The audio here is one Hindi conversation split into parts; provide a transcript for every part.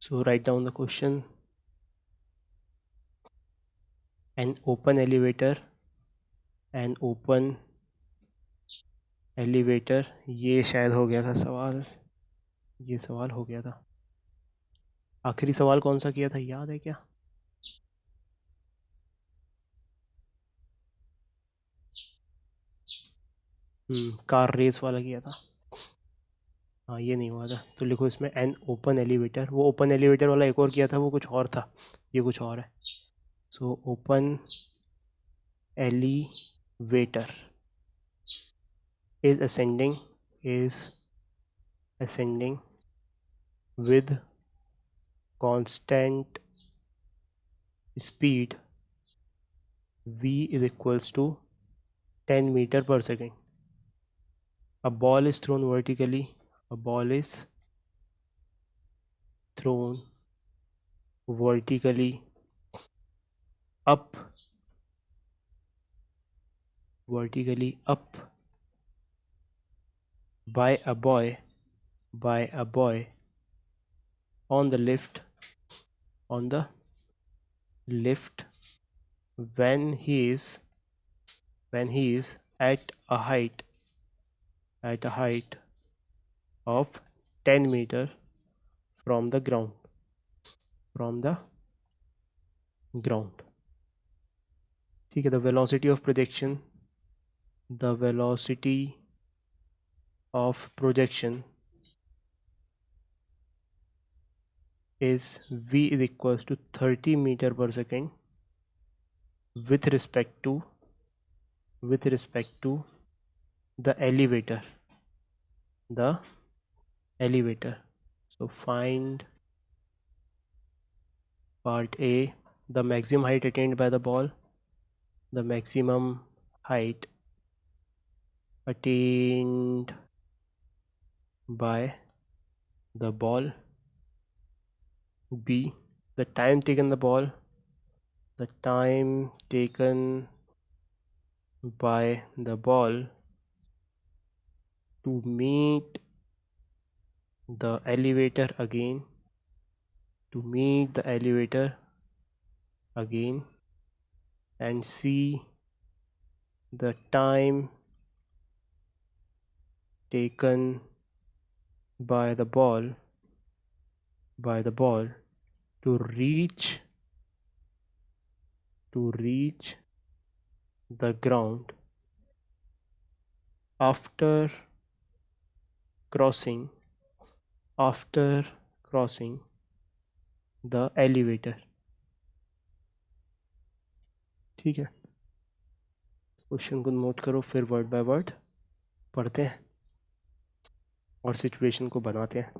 So write down the question. An open elevator ये शायद हो गया था सवाल, ये सवाल हो गया था। आखिरी सवाल कौन सा किया था, याद है क्या? कार रेस वाला किया था। हाँ, ये नहीं हुआ था, तो लिखो इसमें एन ओपन एलिवेटर। वो ओपन एलिवेटर वाला एक और किया था, वो कुछ और था, ये कुछ और है। So open elevator is ascending with constant speed v is equals to 10 meter per second. A ball is thrown vertically up by a boy on the lift when he is at a height of 10 meter from the ground. ठीक है, the velocity of projection is v is equals to 30 meter per second with respect to the elevator. So find part A, the maximum height attained by the ball. The maximum height attained by the ball. B, the time taken by the ball to meet the elevator again, and C, the time taken by the ball to reach the ground after crossing the elevator. ठीक है, क्वेश्चन को नोट करो, फिर वर्ड बाय वर्ड पढ़ते हैं और सिचुएशन को बनाते हैं।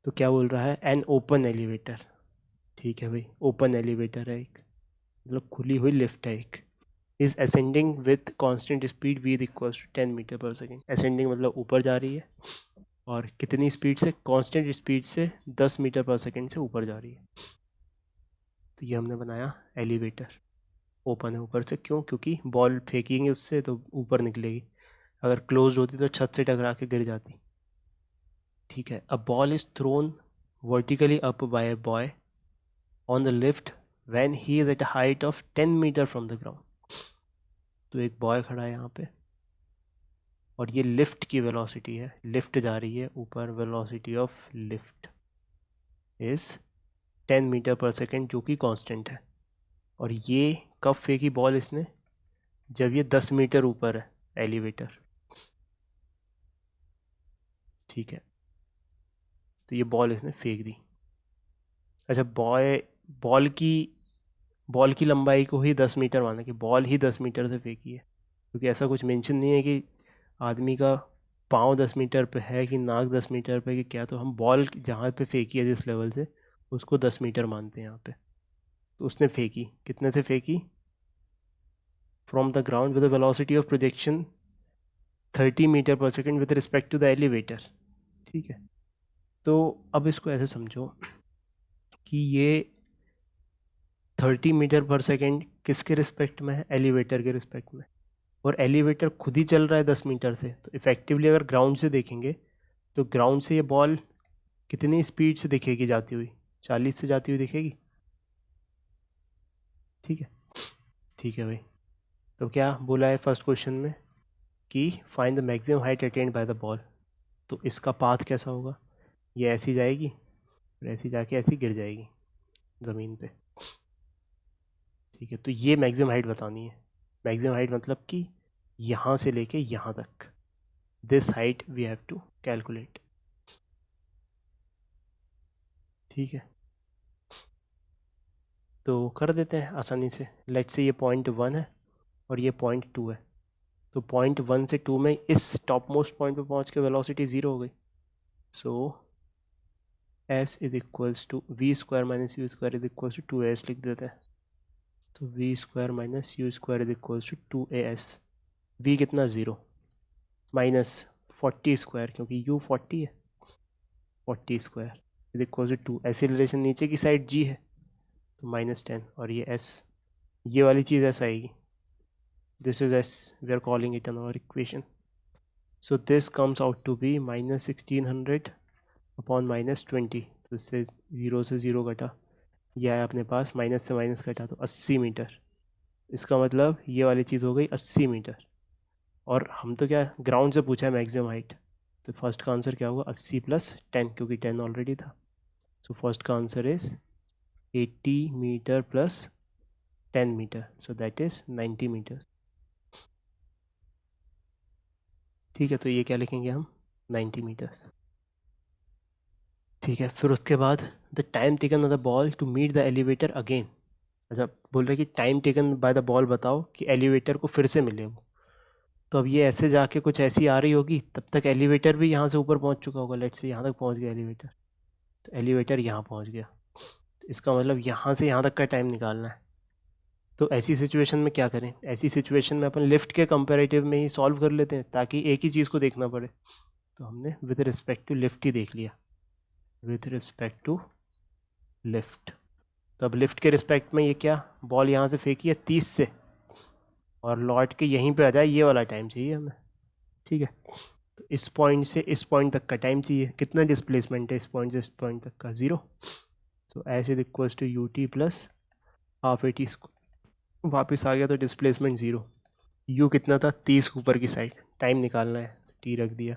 तो क्या बोल रहा है, एन ओपन एलिवेटर। ठीक है भाई, ओपन एलिवेटर है एक, मतलब खुली हुई लिफ्ट है एक। Is ascending with constant speed v equals to 10 meter per second. Ascending मतलब ऊपर जा रही है, और कितनी स्पीड से? कांस्टेंट स्पीड से 10 मीटर पर सेकेंड से ऊपर जा रही है। तो ये हमने बनाया एलिवेटर, ओपन है ऊपर से। क्यों? क्योंकि बॉल फेंकेंगे उससे तो ऊपर निकलेगी, अगर क्लोज होती तो छत से टकरा के गिर जाती। ठीक है, a ball is thrown vertically up by a boy on the lift when he is at a height of 10 meter from the ground. तो एक बॉय खड़ा है यहाँ पे, और ये लिफ्ट की वेलोसिटी है, लिफ्ट जा रही है ऊपर, velocity of lift is 10 meter per second, जो कि कांस्टेंट है। और ये कब फेंकी बॉल इसने? जब ये 10 मीटर ऊपर है एलिवेटर। ठीक है, तो ये बॉल इसने फेंक दी। अच्छा, बॉल की लंबाई को ही 10 मीटर माना, कि बॉल ही 10 मीटर से फेंकी है, क्योंकि ऐसा कुछ मेंशन नहीं है कि आदमी का पाँव 10 मीटर पे है कि नाक 10 मीटर पे कि क्या। तो हम बॉल जहाँ पे फेंकी है जिस लेवल से, उसको 10 मीटर मानते हैं यहाँ पे। तो उसने फेंकी, कितने से फेंकी? From the ground with the velocity of projection 30 metre per second with respect to the elevator. ठीक है, तो अब इसको ऐसे समझो कि ये 30 मीटर पर सेकेंड किसके रिस्पेक्ट में है? एलिवेटर के रिस्पेक्ट में। और एलिवेटर खुद ही चल रहा है 10 मीटर से, तो इफ़ेक्टिवली अगर ग्राउंड से देखेंगे तो ग्राउंड से ये बॉल कितनी स्पीड से दिखेगी जाती हुई? 40 से जाती हुई दिखेगी। ठीक है, ठीक है भाई। तो क्या बोला है फर्स्ट क्वेश्चन में कि find the maximum height attend bye the ball. तो इसका पाथ कैसा होगा? ये ऐसी जाएगी और ऐसी जाके ऐसी गिर जाएगी ज़मीन पे। ठीक है, तो ये मैक्सिमम हाइट बतानी है। मैक्सिमम हाइट मतलब कि यहाँ से लेके यहाँ तक, this height we have to calculate. ठीक है, तो कर देते हैं आसानी से। लेट्स से ये पॉइंट 1 है और ये पॉइंट 2 है। तो पॉइंट 1 से 2 में इस टॉप मोस्ट पॉइंट पे पहुँच के वेलोसिटी 0 हो गई। So s is equals to v square minus u square is equals to 2as लिख देते हैं। तो v square minus u square is equals to 2as। V कितना? 0 माइनस 40 स्क्वायर, क्योंकि यू 40 है, 40 square is equals to 2। Acceleration नीचे की साइड g है तो -10, और ये s, ये वाली चीज़ ऐसा आएगी। This is s, we are calling it an our equation. So this comes out to be -1600 upon -20। तो इससे 0 से 0 कटा, यह है अपने पास, माइनस से माइनस कटा तो 80 मीटर। इसका मतलब ये वाली चीज़ हो गई 80 मीटर। और हम तो क्या ग्राउंड से पूछा है मैक्सिमम हाइट, तो फर्स्ट का आंसर क्या होगा? 80 + 10, क्योंकि 10 ऑलरेडी था। सो फर्स्ट का answer is 80 meter + 10 meter, so that is 90 meter. ठीक है, तो ये क्या लिखेंगे हम? 90 मीटर। ठीक है, फिर उसके बाद the time taken by the ball to meet the elevator again. अच्छा, बोल रहे कि time taken by the ball बताओ कि एलिवेटर को फिर से मिले वो। तो अब ये ऐसे जाके कुछ ऐसी आ रही होगी, तब तक एलिवेटर भी यहाँ से ऊपर पहुँच चुका होगा। लेट्स से यहाँ तक पहुँच गया एलिवेटर, तो एलिवेटर यहाँ पहुँच गया। तो इसका मतलब यहाँ से यहाँ तक का टाइम निकालना है। तो ऐसी सिचुएशन में क्या करें? ऐसी सिचुएशन में अपन लिफ्ट के कंपैरेटिव में ही सॉल्व कर लेते हैं, ताकि एक ही चीज़ को देखना पड़े। तो हमने विद रिस्पेक्ट टू लिफ्ट ही देख लिया, विद रिस्पेक्ट टू लिफ्ट। तो अब लिफ्ट के रिस्पेक्ट में ये क्या, बॉल यहाँ से फेंकी है 30 से, और लौट के यहीं पे आ जाए, ये वाला टाइम चाहिए हमें। ठीक है, तो इस पॉइंट से इस पॉइंट तक का टाइम चाहिए। कितना डिस्प्लेसमेंट है इस पॉइंट से इस पॉइंट तक का? 0। तो S is equals to u t plus half AT वापस आ गया, तो डिस्प्लेसमेंट 0। यू कितना था? 30 ऊपर की साइड, टाइम निकालना है, टी रख दिया,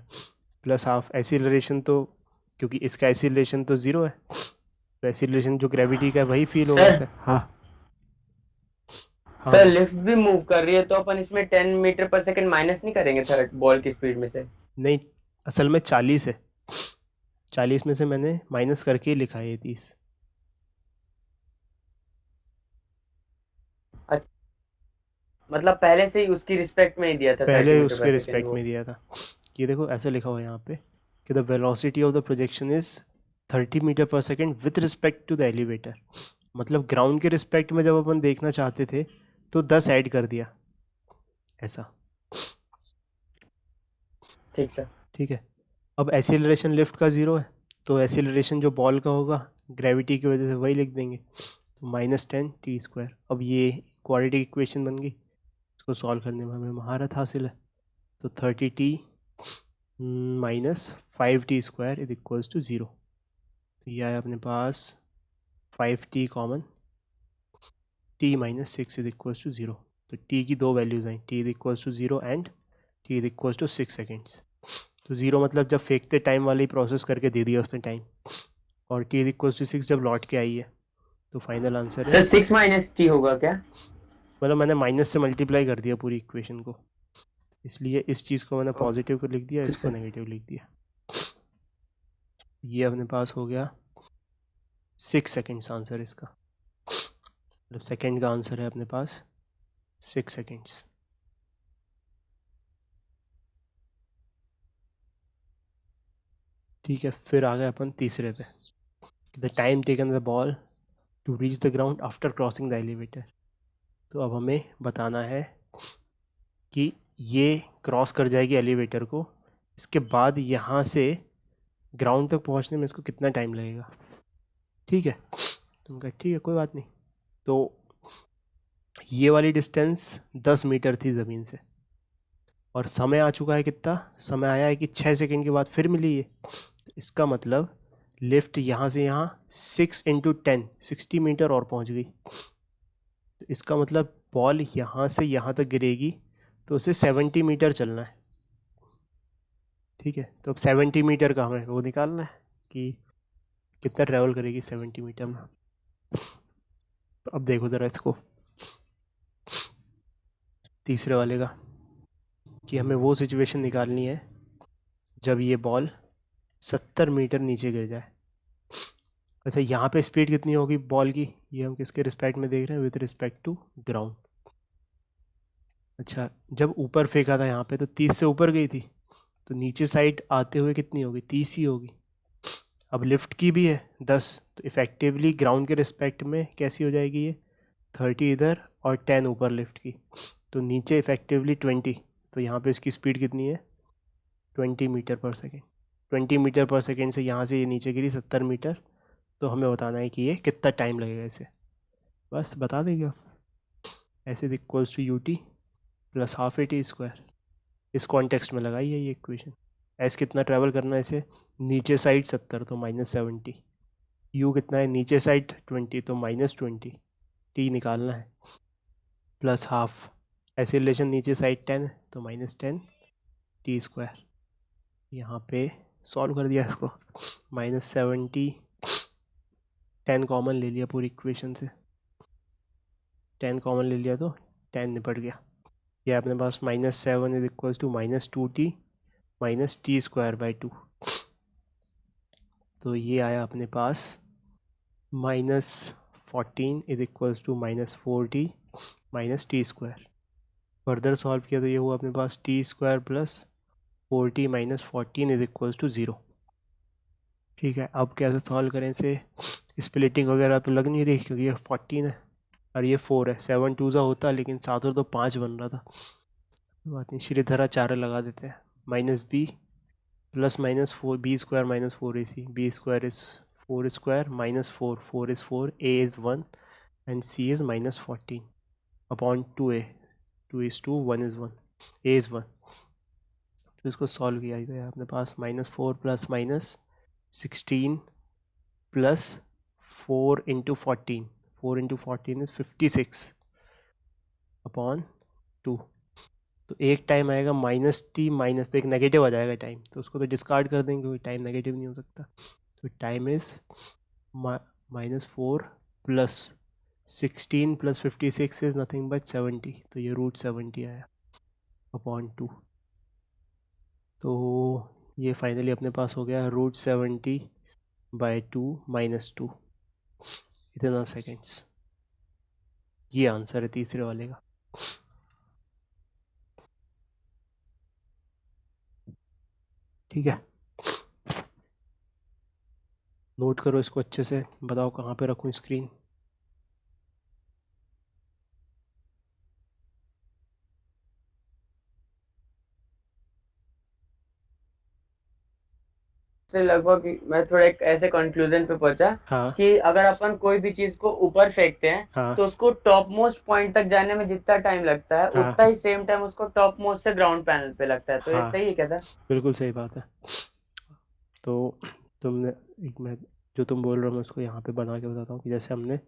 प्लस हाफ एक्सीलरेशन। तो क्योंकि इसका एक्सीलरेशन तो 0 है, तो एक्सीलरेशन जो ग्रेविटी का है वही फील होगा सर। हाँ हाँ सर, लिफ्ट भी मूव कर रही है तो अपन इसमें 10 मीटर पर सेकंड माइनस नहीं करेंगे थर्ड बॉल की स्पीड में से? नहीं, असल में 40 है, 40 में से मैंने माइनस करके ही लिखा है ये 30। मतलब पहले से ही उसकी रिस्पेक्ट में ही दिया था 30 पहले मीटर पर उसके सेकंड रिस्पेक्ट वो। में दिया था। ये देखो ऐसा लिखा हुआ है यहाँ पे कि the velocity of the projection is 30 metre per second with respect to the elevator. मतलब ग्राउंड के रिस्पेक्ट में जब अपन देखना चाहते थे तो 10 ऐड कर दिया, ऐसा। ठीक सर। ठीक है, अब एक्सीलरेशन लिफ्ट का 0 है, तो एक्सीलरेशन जो बॉल का होगा ग्रेविटी की वजह से वही लिख देंगे, तो -10t²। अब ये क्वाड्रेटिक इक्वेशन बन गई, इसको सॉल्व करने में हमें महारत हासिल है। तो 30t -5t² is equals to 0। तो यह है अपने पास 5t common, t -6 is equals to 0। तो t की दो वैल्यूज़ आई, t is equals to 0 and t is equals to 6 seconds. तो 0 मतलब जब फेंकते टाइम वाली प्रोसेस करके दे दिया उसने टाइम, और t इज इक्वल्स टू 6 जब लौट के आई है। तो final answer sir is, 6 minus T होगा क्या? मतलब मैंने माइनस से मल्टीप्लाई कर दिया पूरी इक्वेशन को, इसलिए इस चीज़ को मैंने पॉजिटिव को लिख दिया, ठीक इसको सर। नेगेटिव लिख दिया। ये अपने पास हो गया 6 सेकेंड्स आंसर इसका। मतलब सेकेंड का आंसर है अपने पास 6 सेकेंड्स। ठीक है, फिर आ गए अपन तीसरे पे, the time taken the ball to reach the ground after crossing the elevator. तो अब हमें बताना है कि ये क्रॉस कर जाएगी एलिवेटर को, इसके बाद यहाँ से ग्राउंड तक पहुँचने में इसको कितना टाइम लगेगा। ठीक है, तुम कहा ठीक है कोई बात नहीं। तो ये वाली डिस्टेंस 10 मीटर थी ज़मीन से, और समय आ चुका है कितना? समय आया है कि 6 सेकंड के बाद फिर मिली ये। इसका मतलब लिफ्ट यहाँ से यहाँ 6 इंटू 10 60 मीटर और पहुँच गई। तो इसका मतलब बॉल यहाँ से यहाँ तक गिरेगी तो उसे 70 मीटर चलना है। ठीक है, तो अब 70 मीटर का हमें वो निकालना है कि कितना ट्रैवल करेगी 70 मीटर में। तो अब देखो ज़रा इसको तीसरे वाले का, कि हमें वो सिचुएशन निकालनी है जब ये बॉल 70 मीटर नीचे गिर जाए। अच्छा, यहाँ पे स्पीड कितनी होगी बॉल की, ये हम किसके रिस्पेक्ट में देख रहे हैं, विद रिस्पेक्ट टू ग्राउंड। अच्छा, जब ऊपर फेंका था यहाँ पे तो 30 से ऊपर गई थी, तो नीचे साइड आते हुए कितनी होगी, 30 ही होगी। अब लिफ्ट की भी है 10, तो इफ़ेक्टिवली ग्राउंड के रिस्पेक्ट में कैसी हो जाएगी ये, 30 इधर और 10 ऊपर लिफ्ट की, तो नीचे इफ़ेक्टिवली 20। तो यहाँ पे इसकी स्पीड कितनी है, 20 metre per second. 20 metre per second से यहाँ से ये नीचे गिरी 70 मीटर, तो हमें बताना है कि ये कितना टाइम लगेगा इसे। बस बता देंगे आप, ऐसे equals to u t plus half a t square. इस कॉन्टेक्स्ट में लगाइए ये इक्वेशन। एस कितना ट्रैवल करना है इसे, नीचे साइड 70 तो -70, यू कितना है नीचे साइड 20 तो -20, टी निकालना है प्लस हाफ, एसिलेशन नीचे साइड 10 तो -10 टी स्क्वायर। यहाँ पे सॉल्व कर दिया इसको, -70, 10 कॉमन ले लिया पूरी इक्वेशन से, 10 कॉमन ले लिया तो 10 निपट गया। ये अपने पास -7 is equals to -2t minus t square by 2। तो ये आया अपने पास -14 is equals to -4t minus t square. Further solve किया तो ये हुआ अपने पास t square plus 4t minus 14 is equals to 0। ठीक है, अब कैसे सॉल्व करें इसे, स्प्लिटिंग वगैरह तो लग नहीं रही क्योंकि ये 14 है और ये 4 है, 7 2 सा होता लेकिन 7 और तो 5 बन रहा था, बात नहीं, श्रीधरा 4 लगा देते हैं। -b plus -4 b square minus 4ac, b square is 4 square minus 4, 4 is 4, a is 1 and c is -14 upon 2a, 2 is 2, 1 is 1, a is 1। तो इसको सॉल्व किया गया अपने पास -4 plus -16 plus 4 into 14, 4 into 14 is 56 upon 2। तो एक टाइम आएगा -t माइनस, तो एक नेगेटिव आ जाएगा टाइम, तो उसको तो डिस्कार्ड कर देंगे क्योंकि टाइम नेगेटिव नहीं हो सकता। तो time is -4 plus 16 plus 56 is nothing but 70, तो ये √70 आया अपॉन 2। तो ये फाइनली अपने पास हो गया √70 बाई 2 -2, इतना सेकेंड्स। ये आंसर है तीसरे वाले का। ठीक है, नोट करो इसको अच्छे से, बताओ कहाँ पे रखूँ स्क्रीन। से लगभग मैं थोड़ा एक ऐसे कंक्लूजन पे पहुंचा हाँ कि अगर अपन कोई भी चीज को ऊपर फेंकते हैं हाँ तो उसको टॉप मोस्ट पॉइंट तक जाने में जितना टाइम लगता है हाँ उतना ही सेम टाइम उसको टॉप मोस्ट से ग्राउंड पैनल पे लगता है। तो ये हाँ, सही है क्या सर? बिल्कुल सही बात है। तो तुमने एक, मैं जो तुम बोल रहे हो मैं उसको यहाँ पे बना के बताता हूँ कि जैसे हमने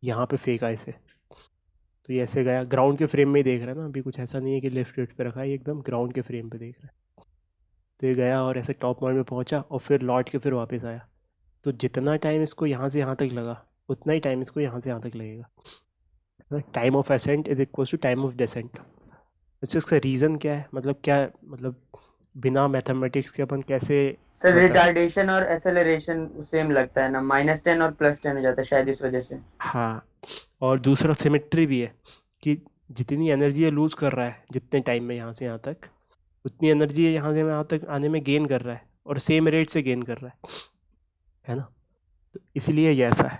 यहाँ पे फेंका इसे, तो ये ऐसे गया, ग्राउंड के फ्रेम में ही देख रहे हैं ना अभी, कुछ ऐसा नहीं है कि लेफ्ट वेफ्ट पे रखा है, ये एकदम ग्राउंड के फ्रेम पे देख रहे हैं। तो ये गया और ऐसे टॉप पॉइंट में पहुँचा और फिर लौट के फिर वापस आया, तो जितना टाइम इसको यहाँ से यहाँ तक लगा उतना ही टाइम इसको यहाँ से यहाँ तक लगेगा। Time of ascent is equal to time of descent. अच्छा, इसका रीज़न क्या है, मतलब क्या, मतलब बिना मैथमेटिक्स के अपन कैसे सर बता। रिटार्डेशन और एक्सेलरेशन सेम लगता है ना, -10 और +10 हो जाता है शायद इस वजह से। हाँ, और दूसरा सिमेट्री भी है कि जितनी एनर्जी ये लूज़ कर रहा है जितने टाइम में यहाँ से यहाँ तक, उतनी एनर्जी ये यहाँ से यहाँ तक आने में गेन कर रहा है और सेम रेट से गेन कर रहा है ना, तो इसलिए ये ऐसा है।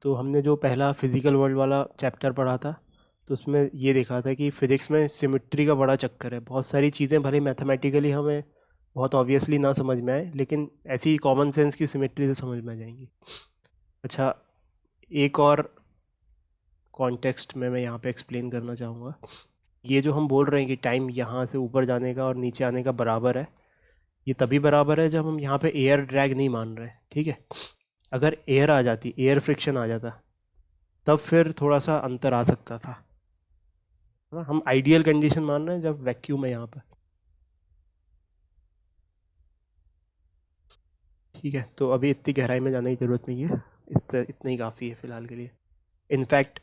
तो हमने जो पहला फिज़िकल वर्ल्ड वाला चैप्टर पढ़ा था तो उसमें ये देखा था कि फ़िज़िक्स में सिमेट्री का बड़ा चक्कर है। बहुत सारी चीज़ें भले मैथमेटिकली हमें बहुत ऑब्वियसली ना समझ में आए, लेकिन ऐसी कॉमन सेंस की सिमेट्री से समझ में आ जाएंगी। अच्छा, एक और कॉन्टेक्स्ट में मैं यहाँ पे एक्सप्लेन करना चाहूँगा। ये जो हम बोल रहे हैं कि टाइम यहाँ से ऊपर जाने का और नीचे आने का बराबर है, ये तभी बराबर है जब हम यहाँ पे एयर ड्रैग नहीं मान रहे, ठीक है। अगर एयर आ जाती, एयर फ्रिक्शन आ जाता, तब फिर थोड़ा सा अंतर आ सकता था। हम आइडियल कंडीशन मान रहे हैं जब वैक्यूम है यहाँ पर, ठीक है। तो अभी इतनी गहराई में जाने की ज़रूरत नहीं है, इतना ही काफ़ी है फ़िलहाल के लिए। इनफैक्ट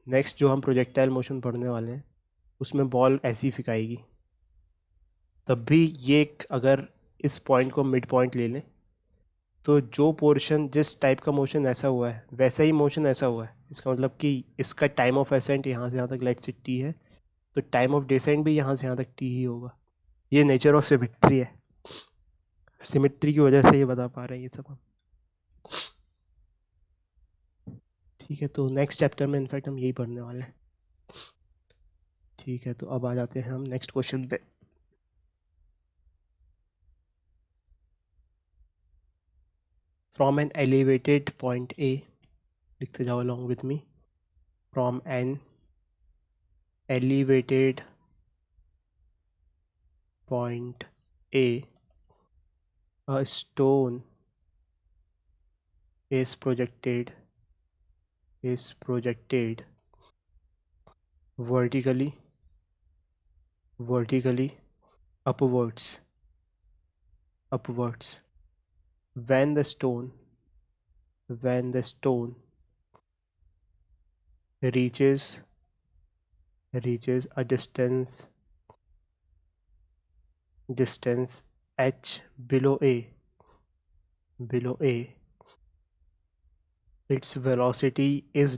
नेक्स्ट जो हम प्रोजेक्टाइल मोशन पढ़ने वाले हैं उसमें बॉल ऐसी फिकाएगी, तब भी ये अगर इस पॉइंट को मिड पॉइंट ले लें तो जो पोर्शन जिस टाइप का मोशन ऐसा हुआ है वैसा ही मोशन ऐसा हुआ है। इसका मतलब कि इसका टाइम ऑफ एसेंट यहाँ से यहाँ तक लेट्स से टी है, तो टाइम ऑफ डिसेंट भी यहाँ से यहाँ तक टी ही होगा। ये नेचर ऑफ सिमेट्री है, सिमेट्री की वजह से ये बता पा रहे हैं ये सब हम, ठीक है। तो नेक्स्ट चैप्टर में इनफैक्ट हम यही पढ़ने वाले हैं, ठीक है। तो अब आ जाते हैं हम नेक्स्ट क्वेश्चन पे। From an elevated point A, लिखते जाओ along with me, from an elevated point A, a stone is projected vertically upwards. When the stone reaches a distance h below A, its velocity is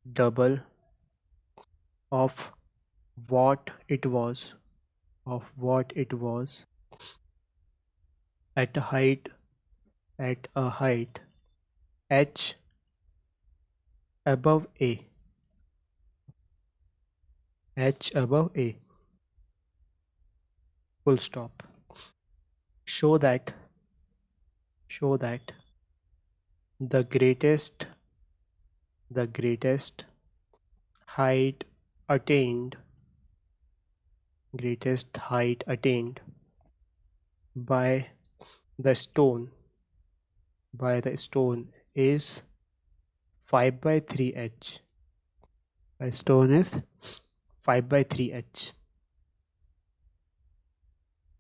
doubled of what it was at a height h above A. Full stop. Show that the greatest height attained by the stone is 5/3h. The stone is 5/3h.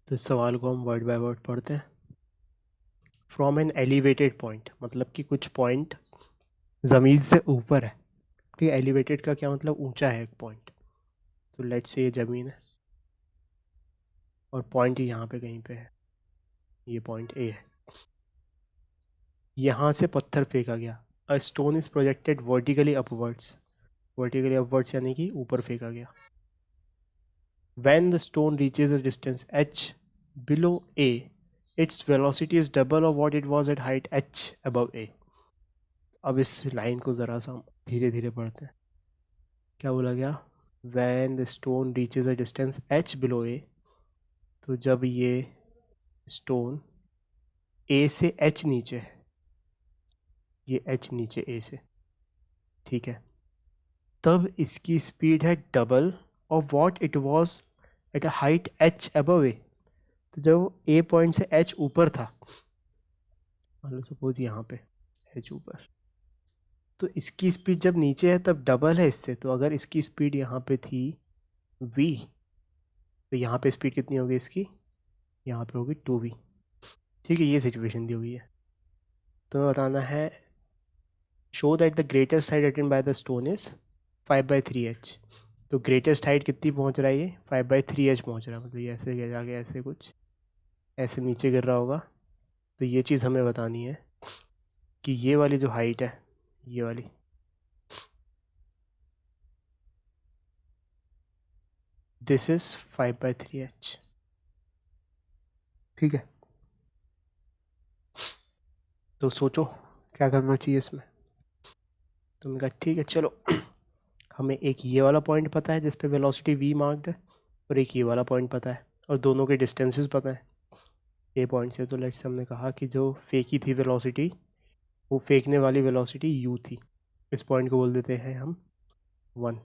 तो इस सवाल को हम वर्ड बाय वर्ड पढ़ते हैं। फ्रॉम एन एलिवेटेड पॉइंट मतलब कि कुछ पॉइंट ज़मीन से ऊपर है, ठीक है। एलिवेटेड का क्या मतलब, ऊंचा है एक पॉइंट। तो लेट्स से ये ज़मीन है और पॉइंट यहाँ पे कहीं पे है, ये पॉइंट ए है। यहाँ से पत्थर फेंका गया, a stone is projected vertically upwards यानी कि ऊपर फेंका गया। When the stone reaches a distance h below A, its velocity is double of what it was at height h above A. अब इस लाइन को ज़रा सा हम धीरे धीरे पढ़ते हैं। क्या बोला गया? When the stone reaches a distance h below A, तो जब ये स्टोन A से h नीचे है, ये h नीचे A से, ठीक है, तब इसकी स्पीड है double of what it was at a height h above A। तो जब A पॉइंट से h ऊपर था, मान लो सपोज यहाँ पे h ऊपर, तो इसकी स्पीड जब नीचे है तब डबल है इससे। तो अगर इसकी स्पीड यहाँ पे थी v, तो यहाँ पे स्पीड कितनी होगी इसकी, यहाँ पे होगी 2v, ठीक है। ये सिचुएशन दी हुई है। तो बताना है show that the greatest height attend by the stone is 5/3h। तो ग्रेटेस्ट हाइट कितनी पहुँच रहा है, ये 5/3h पहुँच रहा है। मतलब ये ऐसे जाके ऐसे कुछ ऐसे नीचे गिर रहा होगा। तो ये चीज़ हमें बतानी है कि ये वाली जो हाइट है, ये वाली, दिस इज 5/3h, ठीक है। तो सोचो क्या करना चाहिए इसमें। तुमने कहा ठीक है चलो, हमें एक ये वाला पॉइंट पता है जिस पे वेलोसिटी v मार्क्ड है, और एक ये वाला पॉइंट पता है, और दोनों के डिस्टेंसेस पता है ए पॉइंट से। तो लेट्स से हमने कहा कि जो फेंकी थी वेलोसिटी, वो फेंकने वाली वेलोसिटी u थी। इस पॉइंट को बोल देते हैं हम 1,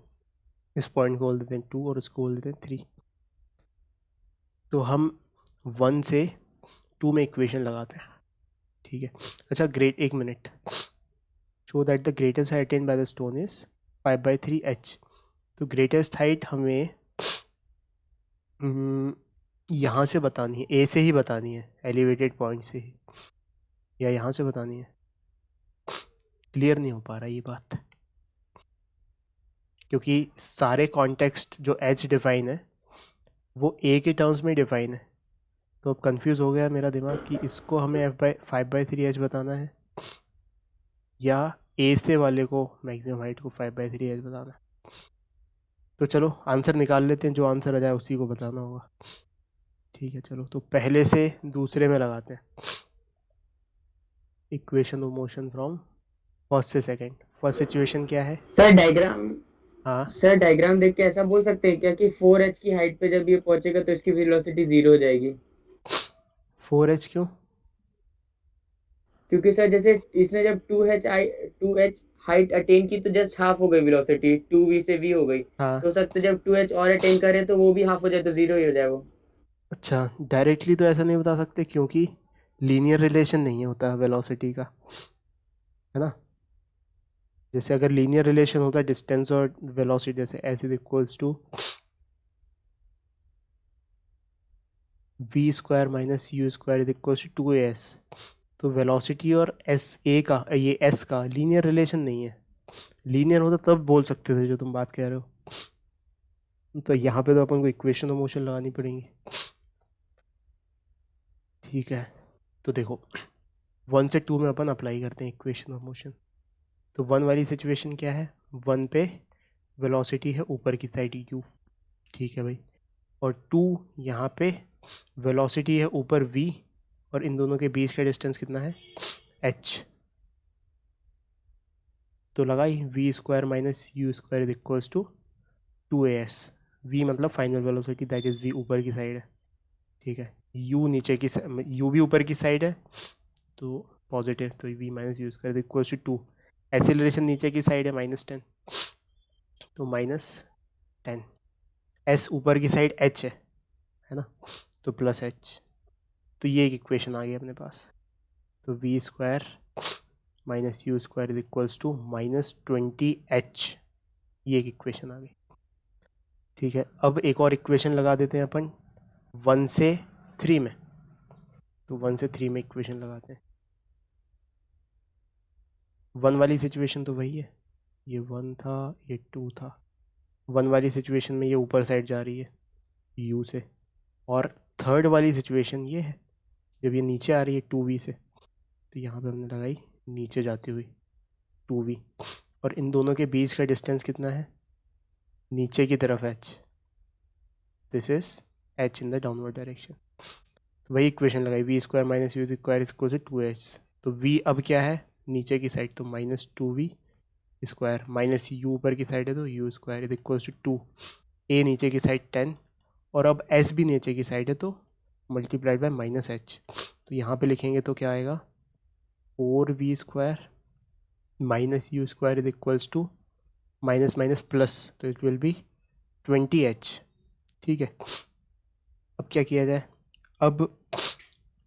इस पॉइंट को बोल देते हैं 2 और इसको बोल देते हैं 3। तो हम 1 से 2 में इक्वेशन लगाते हैं, ठीक है। अच्छा great, 1 minute. Show that the greatest height attend by the stone is 5/3 h। तो ग्रेटेस्ट हाइट हमें यहाँ से बतानी है, ए से ही बतानी है, एलिवेटेड पॉइंट से ही, या यहाँ से बतानी है। क्लियर नहीं हो पा रहा ये बात, क्योंकि सारे कॉन्टेक्स्ट जो एच डिफाइन है वो ए के टर्म्स में डिफाइन है। तो अब कंफ्यूज हो गया मेरा दिमाग कि इसको हमें 5/3 एच बताना है या ए से वाले को मैक्सिमम हाइट को 5/3 एच बताना है। तो चलो आंसर निकाल लेते हैं, जो आंसर आ जाए उसी को बताना होगा, ठीक है। चलो तो पहले से दूसरे में लगाते हैं, equation of motion from first से सेकंड। फर्स्ट सिचुएशन क्या है? सर डायग्राम, हाँ सर डायग्राम देख के ऐसा बोल सकते हैं क्या कि 4h की हाइट पे जब ये पहुंचेगा तो इसकी वेलोसिटी 0 हो जाएगी? 4h क्यों? क्योंकि सर जैसे इसने जब 2h हाइट अटेन की तो जस्ट हाफ हो गई वेलोसिटी, 2v से v हो गई। हाँ तो हो सकता है जब 2h और अटेन करे तो वो भी हाफ हो जाए तो 0 ही हो जाए वो। अच्छा, डायरेक्टली तो ऐसा नहीं बता सकते क्योंकि लीनियर रिलेशन नहीं होता वेलोसिटी का, है ना। जैसे अगर लीनियर रिलेशन होता है डिस्टेंस और वेलोसिटी, जैसे S is equals to v square minus u square is equals to 2as, तो वेलोसिटी और एस ए का, ये एस का लीनियर रिलेशन नहीं है। लीनियर होता तब बोल सकते थे जो तुम बात कह रहे हो। तो यहाँ पे तो अपन को इक्वेशन ऑफ मोशन लगानी पड़ेगी, ठीक है। तो देखो 1 से 2 में अपन अप्लाई करते हैं इक्वेशन ऑफ मोशन। तो 1 वाली सिचुएशन क्या है? 1 पे वेलोसिटी है ऊपर की साइड u, ठीक है भाई। और 2 यहाँ पे वेलोसिटी है ऊपर v, और इन दोनों के बीच का डिस्टेंस कितना है? h। तो लगाई v square minus u square is equals to 2as। v मतलब final velocity, that is v ऊपर की साइड है, ठीक है। u नीचे की, u भी ऊपर की साइड है तो पॉजिटिव, तो v minus u square is equals to 2। Acceleration नीचे की साइड है -10, तो -10। s ऊपर की साइड h है ना, तो +h। तो ये एक इक्वेशन आ गई अपने पास। तो v square minus u square is equals to -20h, ये एक इक्वेशन आ गई, ठीक है। अब एक और इक्वेशन लगा देते हैं अपन 1 से 3 में। तो 1 से 3 में इक्वेशन लगाते हैं। 1 वाली सिचुएशन तो वही है, ये 1 था ये 2 था। 1 वाली सिचुएशन में ये ऊपर साइड जा रही है u से, और थर्ड वाली सिचुएशन ये है जब ये नीचे आ रही है 2v से, तो यहाँ पे हमने लगाई नीचे जाती हुई 2v, और इन दोनों के बीच का डिस्टेंस कितना है? नीचे की तरफ h, this is h in the downward direction. तो वही इक्वेशन लगाई, v square minus u square equal to 2h। तो v अब क्या है? नीचे की साइड, तो -2v स्क्वायर, माइनस यू ऊपर की साइड है तो u square is equal to 2, a नीचे की साइड 10, और अब s भी नीचे की साइड है तो मल्टीप्लाइड बाय -h। तो यहाँ पे लिखेंगे तो क्या आएगा? 4v square minus u square is equals to minus minus plus, तो इट विल बी 20h, ठीक है। अब क्या किया जाए? अब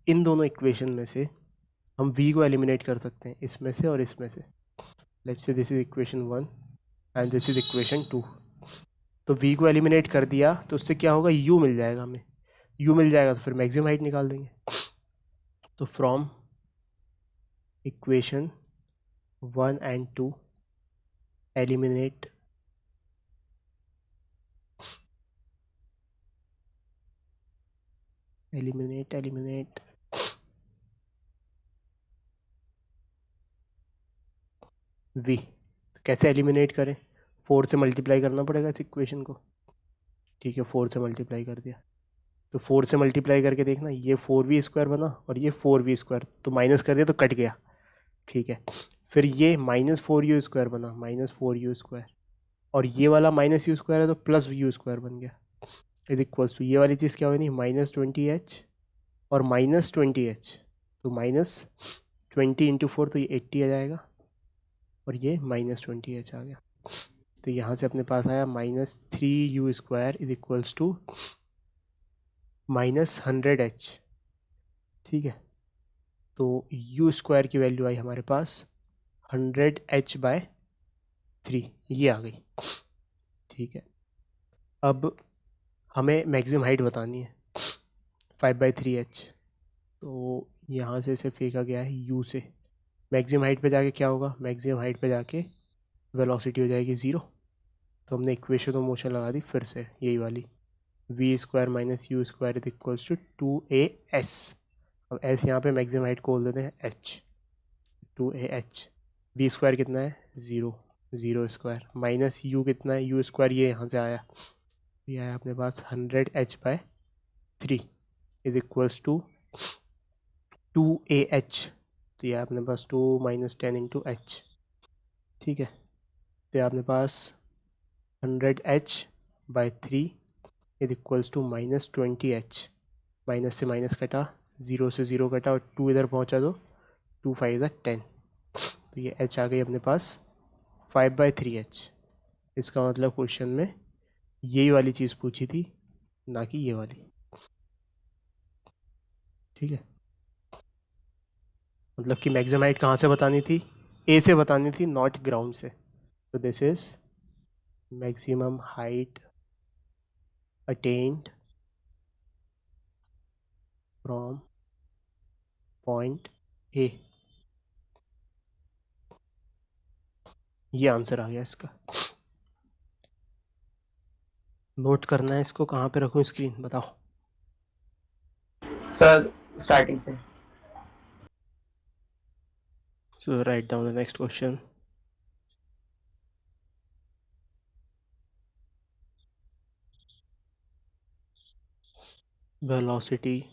इन दोनों इक्वेशन में से हम v को एलिमिनेट कर सकते हैं, इसमें से और इसमें से। Let's say this is equation 1 and this is equation 2। तो v को एलिमिनेट कर दिया तो उससे क्या होगा? u मिल जाएगा हमें। u मिल जाएगा तो फिर मैक्सिमम हाइट निकाल देंगे। तो from equation 1 and 2 eliminate v। तो कैसे एलिमिनेट करें? 4 से मल्टीप्लाई करना पड़ेगा इस इक्वेशन को, ठीक है। 4 से मल्टीप्लाई कर दिया, तो 4 से मल्टीप्लाई करके देखना, ये 4v स्क्वायर बना और ये 4v स्क्वायर, तो माइनस कर दिया तो कट गया, ठीक है। फिर ये -4u स्क्वायर बना, -4u स्क्वायर, और ये वाला -u स्क्वायर है तो +u स्क्वायर बन गया इज इक्वल्स टू, ये वाली चीज़ क्या होगी? -20h और -20h, तो -20 × 4 तो ये 80 आ जाएगा, और ये -20h आ गया। तो यहाँ से अपने पास आया -3u² is equals to -100h। ठीक है, तो u² की वैल्यू आई हमारे पास 100h/3, ये आ गई। ठीक है, अब हमें मैक्सिमम हाइट बतानी है 5/3h। तो यहाँ से इसे फेंका गया है u से। मैक्सिमम हाइट पे जाके क्या होगा, मैक्सिमम हाइट पे जाके वेलोसिटी हो जाएगी 0। तो हमने इक्वेशन ऑफ मोशन लगा दी फिर से, यही वाली, v² - u² is equals to 2as। अब s यहाँ पे मैक्सिमम हाइट को बोल देते हैं h, 2ah। v² कितना है 0, 0² माइनस u कितना है, u², ये यहाँ से आया, ये आया अपने पास 100h/3 is equals to 2ah। तो ये अपने पास 2 - 10 × h। ठीक है, तो अपने पास 100h/3 is equals to -20h। Minus से माइनस कटा, 0 से 0 कटा और 2 इधर पहुंचा, तो 2 × 5 = 10। तो ये h आ गई अपने पास 5/3h। इसका मतलब क्वेश्चन में यही वाली चीज़ पूछी थी, ना कि ये वाली। ठीक है, मतलब कि मैक्सिमम हाइट कहाँ से बतानी थी, ए से बतानी थी, नॉट ग्राउंड से। तो this is maximum height attend from point A. ये आंसर आ गया इसका। नोट करना है इसको, कहाँ पे रखूँ स्क्रीन, बताओ। सर स्टार्टिंग से। So write down the next question. Velocity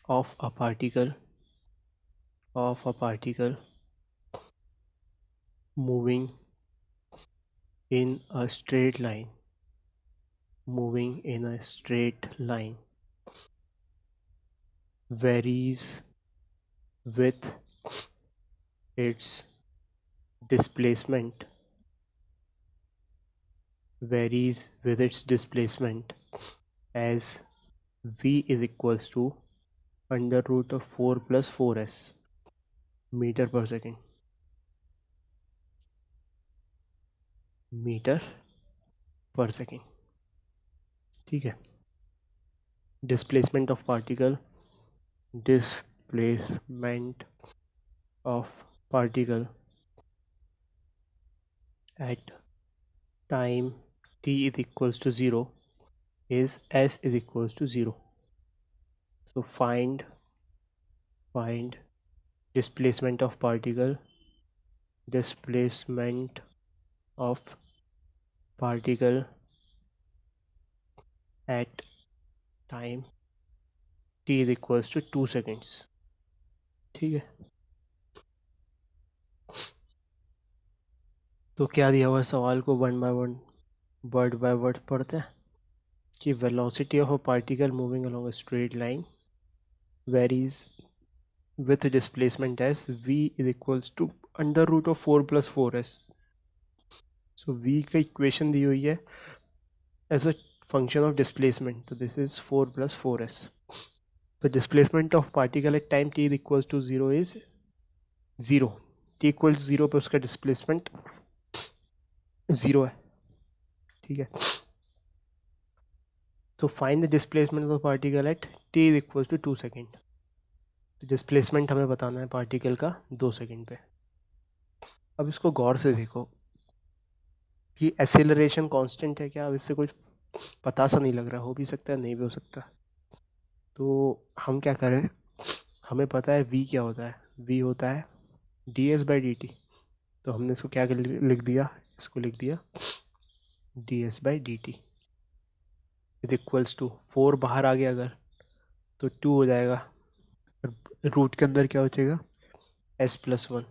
of a particle moving in a straight line varies with its displacement as v is equals to √4 + 4s meter per second। ठीक है, displacement of particle at time t is equals to 0 is s is equals to 0. So find displacement of particle at time t is equals to 2 seconds। ठीक है, तो क्या दिया हुआ सवाल को 1 by 1 वर्ड बाय वर्ड पढ़ते हैं कि velocity of a particle moving along a straight line varies with displacement as v is equals to √4 + 4s। so v का इक्वेशन दी हुई है as a function of displacement, तो this is 4 + 4s। the displacement of particle at time t is equals to 0 is 0। t equals 0 पे उसका displacement 0 है। ठीक है, तो find the displacement of the particle at t is equals to 2 second. तो डिस्प्लेसमेंट हमें बताना है पार्टिकल का 2 सेकेंड पे। अब इसको गौर से देखो कि एक्सेलरेशन कांस्टेंट है क्या, अब इससे कुछ पता सा नहीं लग रहा, हो भी सकता है नहीं भी हो सकता। तो हम क्या करें, हमें पता है v क्या होता है, v होता है ds/dt। तो हमने इसको क्या लिख दिया, इसको लिख दिया ds/dt इज इक्वल्स टू 4 बाहर आ गया अगर तो 2 हो जाएगा, रूट के अंदर क्या हो जाएगा s+1।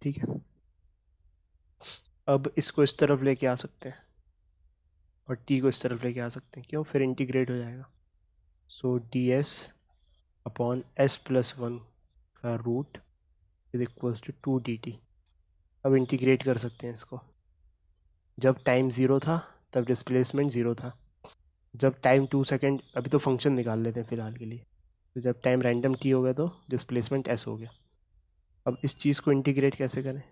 ठीक है, अब इसको इस तरफ लेके आ सकते हैं और t को इस तरफ लेके आ सकते हैं, क्यों, फिर इंटीग्रेट हो जाएगा। सो ds/s+1 का root is equals to 2dt। अब इंटीग्रेट कर सकते हैं इसको। जब टाइम 0 था तब डिस्प्लेसमेंट 0 था। जब टाइम 2 सेकेंड, अभी तो फंक्शन निकाल लेते हैं फ़िलहाल के लिए, तो जब टाइम रैंडम t हो गया तो डिस्प्लेसमेंट s हो गया। अब इस चीज़ को इंटीग्रेट कैसे करें?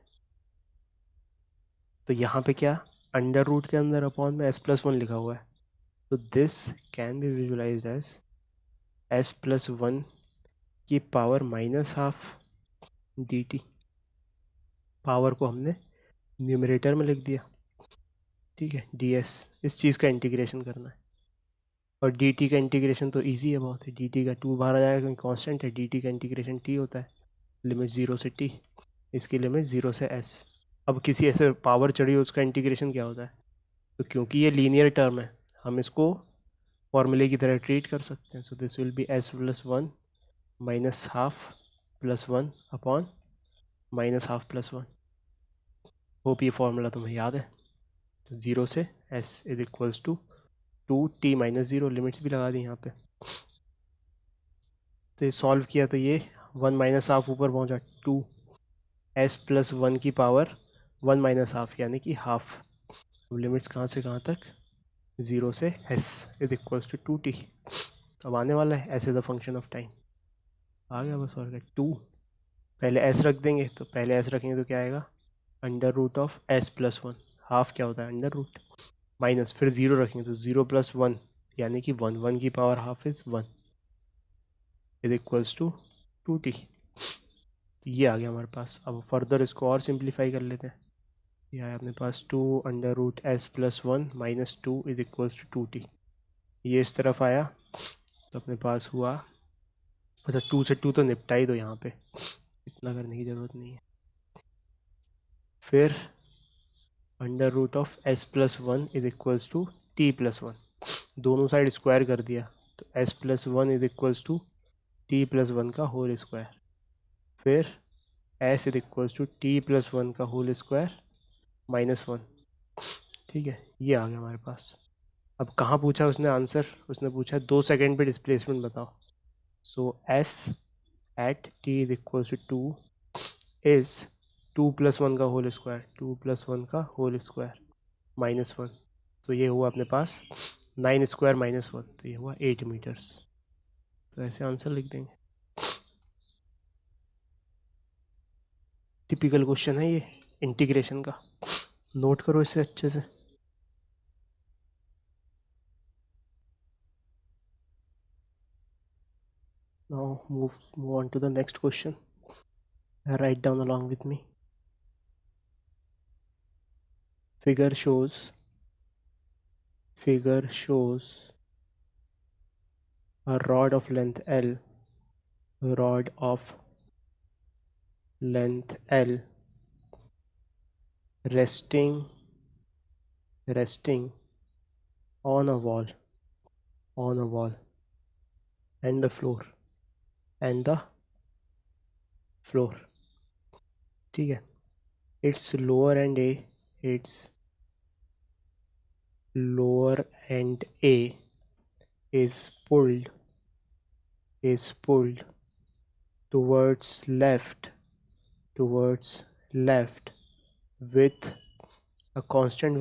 तो यहाँ पे क्या, अंडर रूट के अंदर अपॉन में s+1 लिखा हुआ है, तो this can be visualized as s+1 की पावर -12 dt। पावर को हमने न्यूमरेटर में लिख दिया, ठीक है। ds, इस चीज़ का इंटीग्रेशन करना है। और dt का इंटीग्रेशन तो इजी है बहुत, dt का 2 बाहर आ जाएगा क्योंकि कांस्टेंट है। dt का इंटीग्रेशन t होता है, लिमिट 0 से t, इसकी लिमिट 0 से s। अब किसी ऐसे पावर चढ़ी हो उसका इंटीग्रेशन क्या होता है? तो क्योंकि ये लीनियर टर्म है, हम इसको फॉर्मूले की तरह ट्रीट कर सकते हैं। So this will be s+1 -12 +1 upon -12 +1। Hope ये फॉर्मूला तुम्हें याद है। तो 0 से s is equals to 2t - 0, limits भी लगा दी यहाँ पे। तो ये सॉल्व किया तो ये 1 -12 ऊपर पहुँचा, 2 s+1 की पावर 1 -12 यानी कि हाफ। अब लिमिट्स कहाँ से कहाँ तक? 0 से s is equals to 2t। अब आने वाला है s is a function of time, आ गया बस। और क्या, 2 पहले s रख देंगे, तो पहले s रखेंगे तो क्या आएगा, √s+1। हाफ क्या होता है, अंडर रूट, माइनस फिर 0 रखेंगे तो 0+1 यानी कि 1, 1 की power half is 1 is equals to 2t। ये आ गया हमारे पास। अब फर्दर इसको और सिंप्लीफाई कर लेते हैं। ये आया अपने पास 2√s+1 -2 is equals to 2t। ये इस तरफ आया तो अपने पास हुआ, अच्छा 2 से 2 तो निपटा ही दो यहाँ पे, इतना करने की ज़रूरत नहीं है। फिर √s+1 is equals to t+1, दोनों साइड स्क्वायर कर दिया तो s+1 is equals to t+1 का होल स्क्वायर। फिर s is equals to t+1 का होल स्क्वायर -1, ठीक है। ये आ गया हमारे पास। अब कहाँ पूछा उसने आंसर, उसने पूछा 2 सेकेंड पे डिस्प्लेसमेंट बताओ। So s at t is equals to 2 is 2+1 का होल स्क्वायर, 2+1 का होल स्क्वायर -1, तो ये हुआ अपने पास 9 स्क्वायर -1, तो ये हुआ 8 मीटर्स। तो ऐसे आंसर लिख देंगे। टिपिकल क्वेश्चन है ये इंटीग्रेशन का, नोट करो इसे अच्छे से। Now move on to the next question, write down along with me. Figure shows a rod of length L, resting on a wall and the floor, ठीक है। its lower end A is pulled towards left with a constant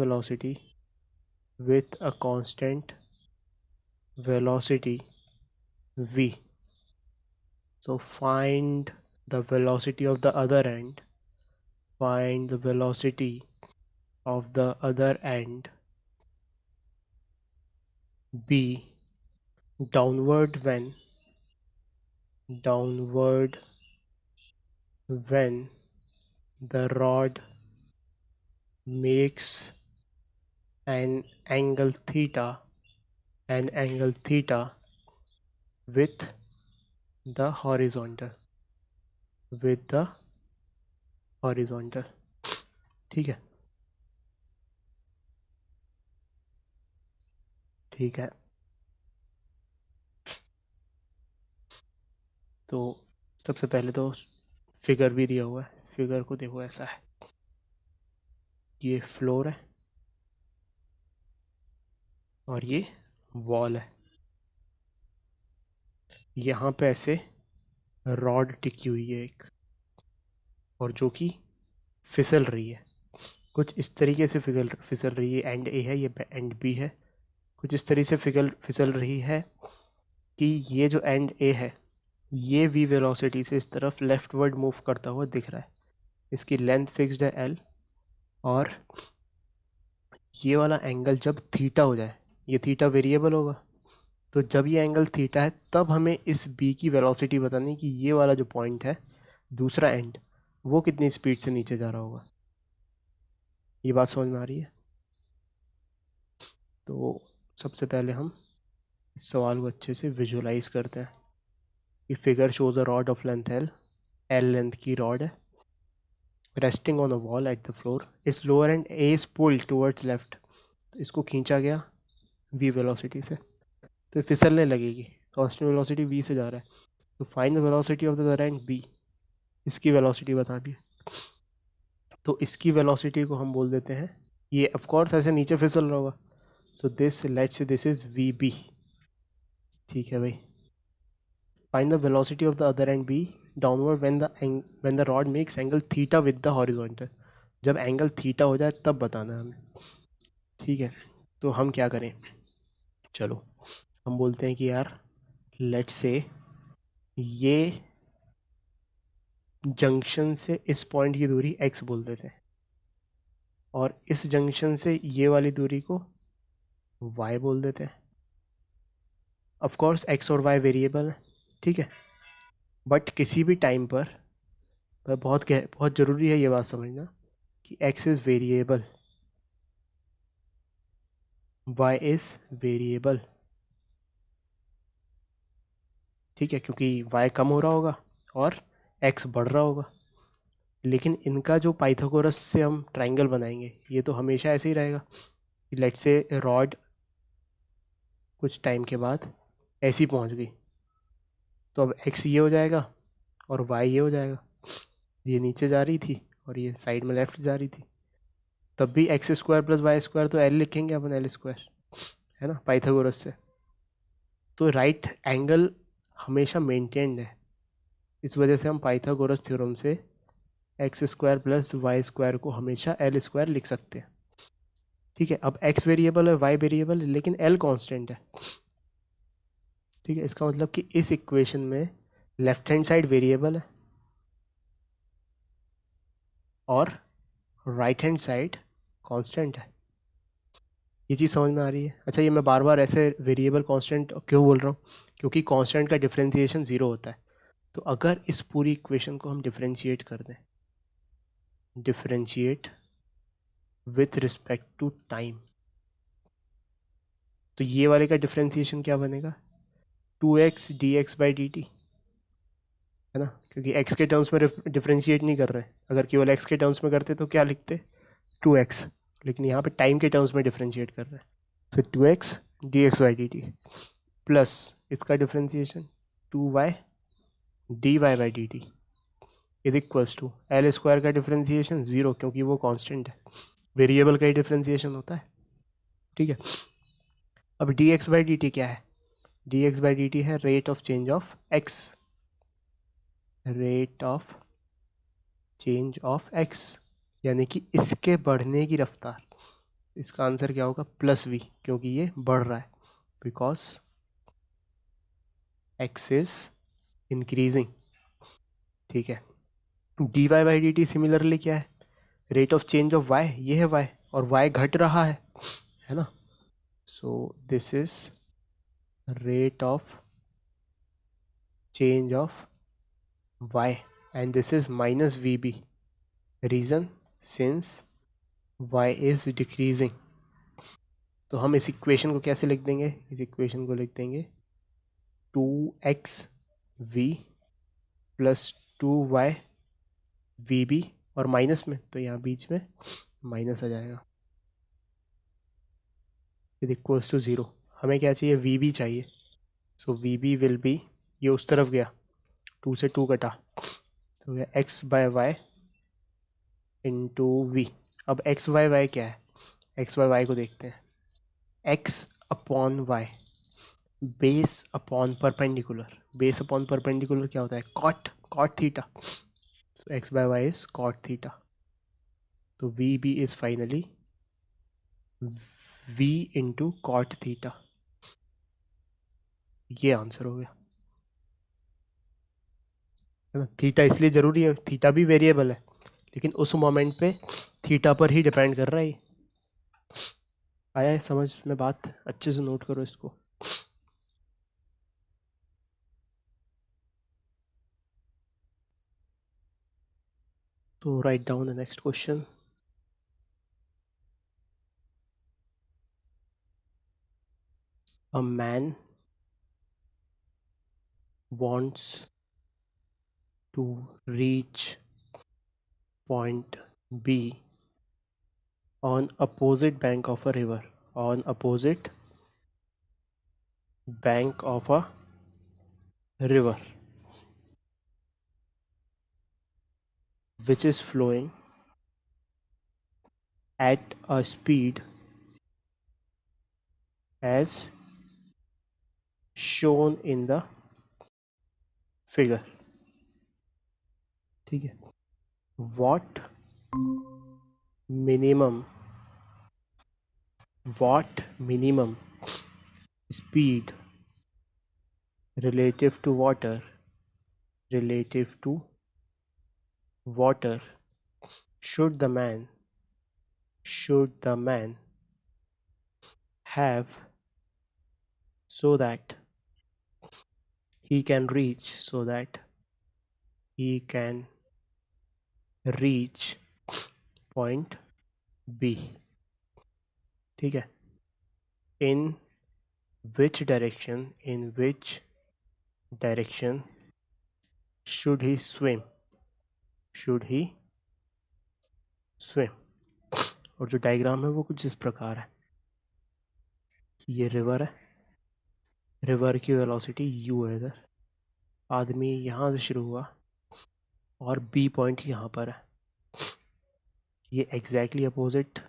velocity v. So find the velocity of the other end B downward when the rod makes an angle theta with the horizontal, ठीक है। तो सबसे पहले तो फिगर भी दिया हुआ है, फिगर को देखो, ऐसा है, ये फ्लोर है और ये वॉल है। यहाँ पे ऐसे रॉड टिकी हुई है एक, और जो कि फिसल रही है, कुछ इस तरीके से फिसल रही है, एंड ए है, ये एंड बी है, कुछ इस तरीके से फिसल रही है कि ये जो एंड ए है ये v वेलोसिटी से इस तरफ लेफ्टवर्ड मूव करता हुआ दिख रहा है। इसकी लेंथ फिक्स्ड है l, और ये वाला एंगल जब थीटा हो जाए, ये थीटा वेरिएबल होगा, तो जब ये एंगल थीटा है तब हमें इस b की वेलोसिटी बतानी कि ये वाला जो पॉइंट है दूसरा एंड, वो कितनी स्पीड से नीचे जा रहा होगा। ये बात समझ में आ रही है? तो सबसे पहले हम इस सवाल को अच्छे से विजुलाइज करते हैं। ये figure shows a rod of length L length की रॉड है, resting on a wall at the floor, it's lower and A is pulled towards left. तो इसको खींचा गया v वेलोसिटी से, तो फिसलने लगेगी, कांस्टेंट वेलोसिटी v से जा रहा है, तो find the velocity of the other and b, इसकी वेलोसिटी बता दी। तो इसकी वेलोसिटी को हम बोल देते हैं, ये ऑफ कोर्स ऐसे नीचे फिसल रहा होगा, so this let's say this is vb। ठीक है भाई, find the velocity of the other end b downward when the rod makes angle theta with the horizontal। जब एंगल थीटा हो जाए तब बताना है हमें। ठीक है, तो हम क्या करें, चलो हम बोलते हैं कि यार लेट्स से ये जंक्शन से इस पॉइंट की दूरी x बोल देते हैं, और इस जंक्शन से ये वाली दूरी को y बोल देते हैं। ऑफ कोर्स x और y वेरिएबल है, ठीक है, बट किसी भी टाइम पर बहुत ज़रूरी है ये बात समझना कि x is variable, y is variable. ठीक है, क्योंकि y कम हो रहा होगा और x बढ़ रहा होगा, लेकिन इनका जो पाइथागोरस से हम ट्रायंगल बनाएंगे ये तो हमेशा ऐसे ही रहेगा। लेट्स से रॉड कुछ टाइम के बाद ऐसी पहुंच गई, तो अब x ये हो जाएगा और y ये हो जाएगा, ये नीचे जा रही थी और ये साइड में लेफ्ट जा रही थी, तब भी X square plus Y square तो एल लिखेंगे अपन, एल स्क्वायर है ना पाइथागोरस से। तो राइट एंगल हमेशा मेंटेन्ड है, इस वजह से हम पाइथागोरस थ्योरम से X square plus Y square को हमेशा एल स्क्वायर लिख सकते हैं। ठीक है, अब एक्स वेरिएबल है, वाई वेरिएबल है, लेकिन एल कांस्टेंट है। ठीक है, इसका मतलब कि इस इक्वेशन में लेफ्ट हैंड साइड वेरिएबल है और राइट हैंड साइड कांस्टेंट है। ये चीज़ समझ में आ रही है? अच्छा, ये मैं बार बार ऐसे वेरिएबल कांस्टेंट क्यों बोल रहा हूँ, क्योंकि कांस्टेंट का डिफरेंशिएशन ज़ीरो होता है। तो अगर इस पूरी इक्वेशन को हम डिफरेंशिएट कर दें, differentiate with respect to time, तो ये वाले का डिफरेंशिएशन क्या बनेगा, 2x dx बाई dt, है ना, क्योंकि x के टर्म्स में डिफरेंशिएट नहीं कर रहे हैं। अगर केवल x के टर्म्स में करते तो क्या लिखते, 2x, लेकिन यहाँ पे टाइम के टर्म्स में डिफरेंशिएट कर रहे हैं, फिर 2x dx by dt plus इसका differentiation 2y dy by dt is equals to L square का डिफरेंशिएशन 0, क्योंकि वो कांस्टेंट है, वेरिएबल का ही डिफरेंशिएशन होता है। ठीक है, अब dx बाई dt क्या है, dx बाई dt है rate of change of x, rate of change of x, यानी कि इसके बढ़ने की रफ्तार। इसका आंसर क्या होगा, प्लस v, क्योंकि ये बढ़ रहा है, बिकॉज x इज इंक्रीजिंग। ठीक है, dy बाई dt सिमिलरली क्या है, rate of change of y, ये है y, और y घट रहा है ना, so this is rate of change of y and this is minus vb, reason since y is decreasing. तो हम इस इक्वेशन को कैसे लिख देंगे, इस इक्वेशन को लिख देंगे 2xv प्लस 2y vb, और माइनस में तो यहाँ बीच में माइनस आ जाएगा, इज इक्वल्स टू 0। हमें क्या चाहिए, vb चाहिए, सो vb विल बी, ये उस तरफ गया, 2 से 2 कटा, तो गया x by y into v. अब x बाय वाई क्या है, x बाय वाई को देखते हैं, x upon y, base upon perpendicular, base upon perpendicular क्या होता है, cot theta, so x by y is cot theta. तो v b is finally v into cot theta. ये आंसर हो गया है ना। थीटा इसलिए ज़रूरी है, थीटा भी वेरिएबल है, लेकिन उस मोमेंट पे थीटा पर ही डिपेंड कर रहा है ये। आया है समझ में बात? अच्छे से नोट करो इसको। तो write down the next question. A man wants to reach point B on opposite bank of a river. On opposite bank of a river which is flowing at a speed as shown in the figure। ठीक है। what minimum speed relative to water should the man have so that he can reach point B। ठीक है। in which direction should he swim और जो डायग्राम है वो कुछ इस प्रकार है। ये रिवर है, रिवर की वेलोसिटी u है, इधर आदमी यहाँ से शुरू हुआ और B पॉइंट यहाँ पर है। ये एग्जैक्टली अपोजिट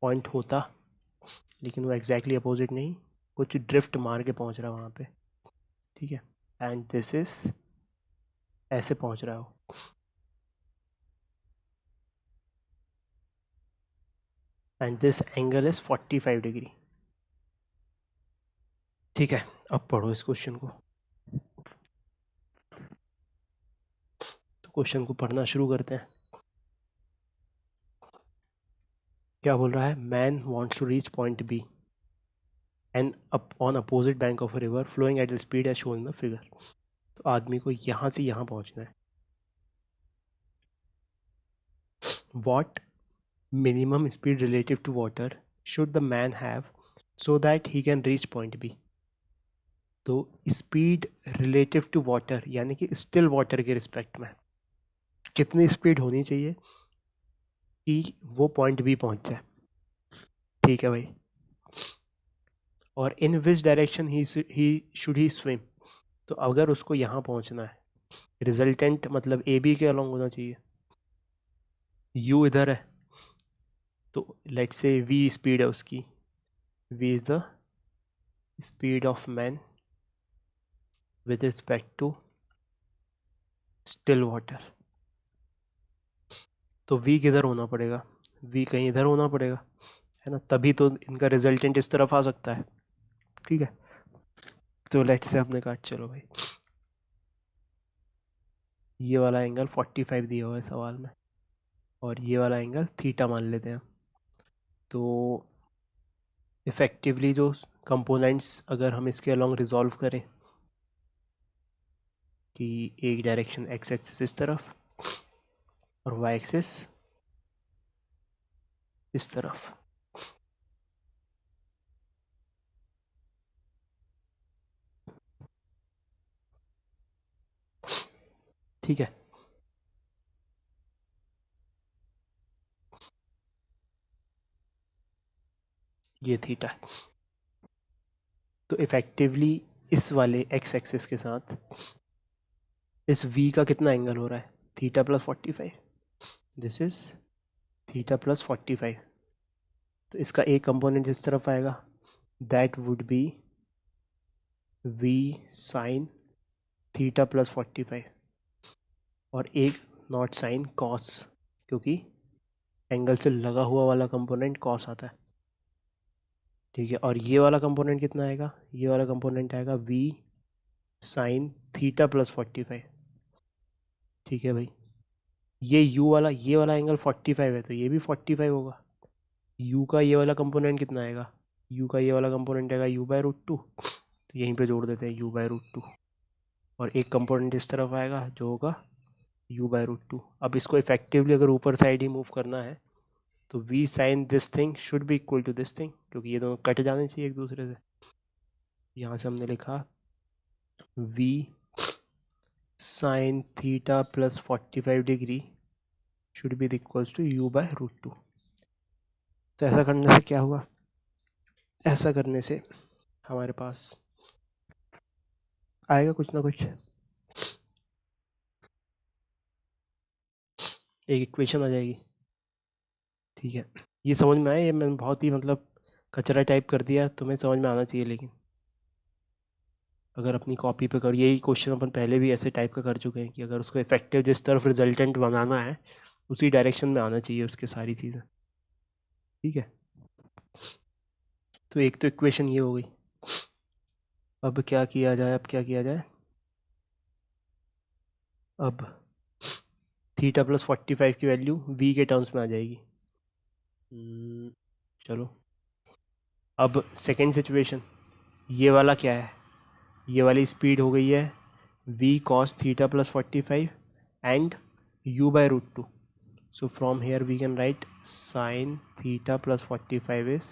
पॉइंट होता, लेकिन वो एग्जैक्टली अपोजिट नहीं, कुछ ड्रिफ्ट मार के पहुँच रहा है वहाँ पे। ठीक है। एंड दिस इज ऐसे पहुँच रहा हो। And this angle is 45 degree. ठीक है, अब पढ़ो इस क्वेश्चन को। तो क्वेश्चन को पढ़ना शुरू करते हैं। क्या बोल रहा है? Man wants to reach point B and on opposite bank of a river flowing at the speed as shown in the figure. तो आदमी को यहाँ से यहाँ पहुँचना है। What minimum speed relative to water should the man have so that he can reach point B. तो स्पीड रिलेटिव टू वाटर यानी कि स्टिल वाटर के रिस्पेक्ट में कितनी स्पीड होनी चाहिए कि वो पॉइंट बी पहुंच जाए। ठीक है भाई। और in which direction he should he swim. तो अगर उसको यहाँ पहुँचना है, रिजल्टेंट मतलब ए बी के अलॉन्ग होना चाहिए। यू इधर है, तो लेट से वी स्पीड है उसकी, v is the speed of man with respect to still water. तो वी किधर होना पड़ेगा? वी कहीं इधर होना पड़ेगा, है ना, तभी तो इनका रिजल्टेंट इस तरफ आ सकता है। ठीक है। तो लेट्स से आपने कहा चलो भाई ये वाला एंगल 45 दिया हुआ है सवाल में और ये वाला एंगल थीटा मान लेते हैं। तो इफ़ेक्टिवली जो कंपोनेंट्स अगर हम इसके अलॉन्ग रिजॉल्व करें कि एक डायरेक्शन एक्स एक्सिस इस तरफ और वाई एक्सिस इस तरफ। ठीक है। ये थीटा है। तो इफ़ेक्टिवली इस वाले एक्स एक्सिस के साथ इस v का कितना एंगल हो रहा है? Theta plus 45। This is theta plus 45। तो इसका एक कंपोनेंट इस तरफ आएगा, that would be v sine theta plus 45 और एक नॉट साइन कॉस, क्योंकि एंगल से लगा हुआ वाला कंपोनेंट कॉस आता है, ठीक है। और ये वाला कंपोनेंट कितना आएगा, ये वाला कंपोनेंट आएगा v साइन थीटा प्लस 45, ठीक है भाई। ये u वाला, ये वाला एंगल 45 है तो ये भी 45 होगा। u का ये वाला कंपोनेंट कितना आएगा, u का ये वाला कंपोनेंट आएगा u/√2, तो यहीं पे जोड़ देते हैं u/√2। और एक कंपोनेंट इस तरफ आएगा जो होगा u/√2। अब इसको इफेक्टिवली अगर ऊपर साइड ही मूव करना है तो v sine this thing should be equal to this thing, क्योंकि ये दोनों कट जाने चाहिए एक दूसरे से। यहाँ से हमने लिखा v sine theta plus 45 degree should be equals to u/√2। तो ऐसा करने से क्या हुआ, ऐसा करने से हमारे पास आएगा कुछ ना कुछ, एक इक्वेशन आ जाएगी, ठीक है। ये समझ में आया, ये मैंने बहुत ही मतलब कचरा टाइप कर दिया, तुम्हें समझ में आना चाहिए। लेकिन अगर अपनी कॉपी पे कर, यही क्वेश्चन अपन पहले भी ऐसे टाइप का कर चुके हैं कि अगर उसको इफेक्टिव जिस तरफ रिजल्टेंट बनाना है उसी डायरेक्शन में आना चाहिए उसके सारी चीज़ें, ठीक है। तो एक तो इक्वेशन ये हो गई। अब क्या किया जाए, अब क्या किया जाए, अब थीटा प्लस 45 की वैल्यू v के टर्म्स में आ जाएगी। चलो अब सेकेंड सिचुएशन, ये वाला क्या है, ये वाली स्पीड हो गई है v cos theta plus 45 and u/√2। So from here we can write sin theta plus 45 is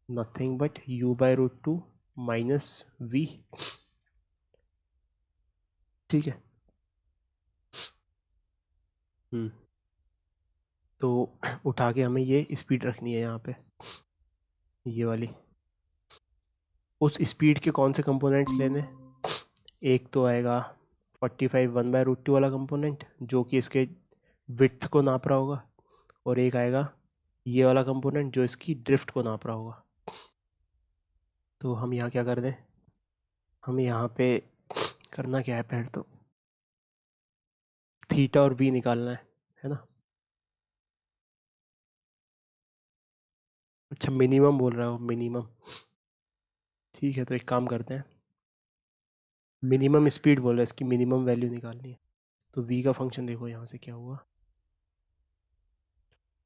nothing but u/√2 minus v, ठीक है। तो उठा के हमें ये स्पीड रखनी है यहाँ पे, ये वाली। उस स्पीड के कौन से कंपोनेंट्स लेने, एक तो आएगा 45 1/√2 वाला कंपोनेंट जो कि इसके विड्थ को नाप रहा होगा, और एक आएगा ये वाला कंपोनेंट जो इसकी ड्रिफ्ट को नाप रहा होगा। तो हम यहाँ क्या कर दें, हमें यहाँ पे करना क्या है, पहले तो थीटा और बी निकालना है ना। अच्छा मिनिमम बोल रहा हो, मिनिमम, ठीक है। तो एक काम करते हैं, मिनिमम स्पीड बोल रहा है, इसकी मिनिमम वैल्यू निकालनी है। तो v का फंक्शन देखो यहाँ से क्या हुआ,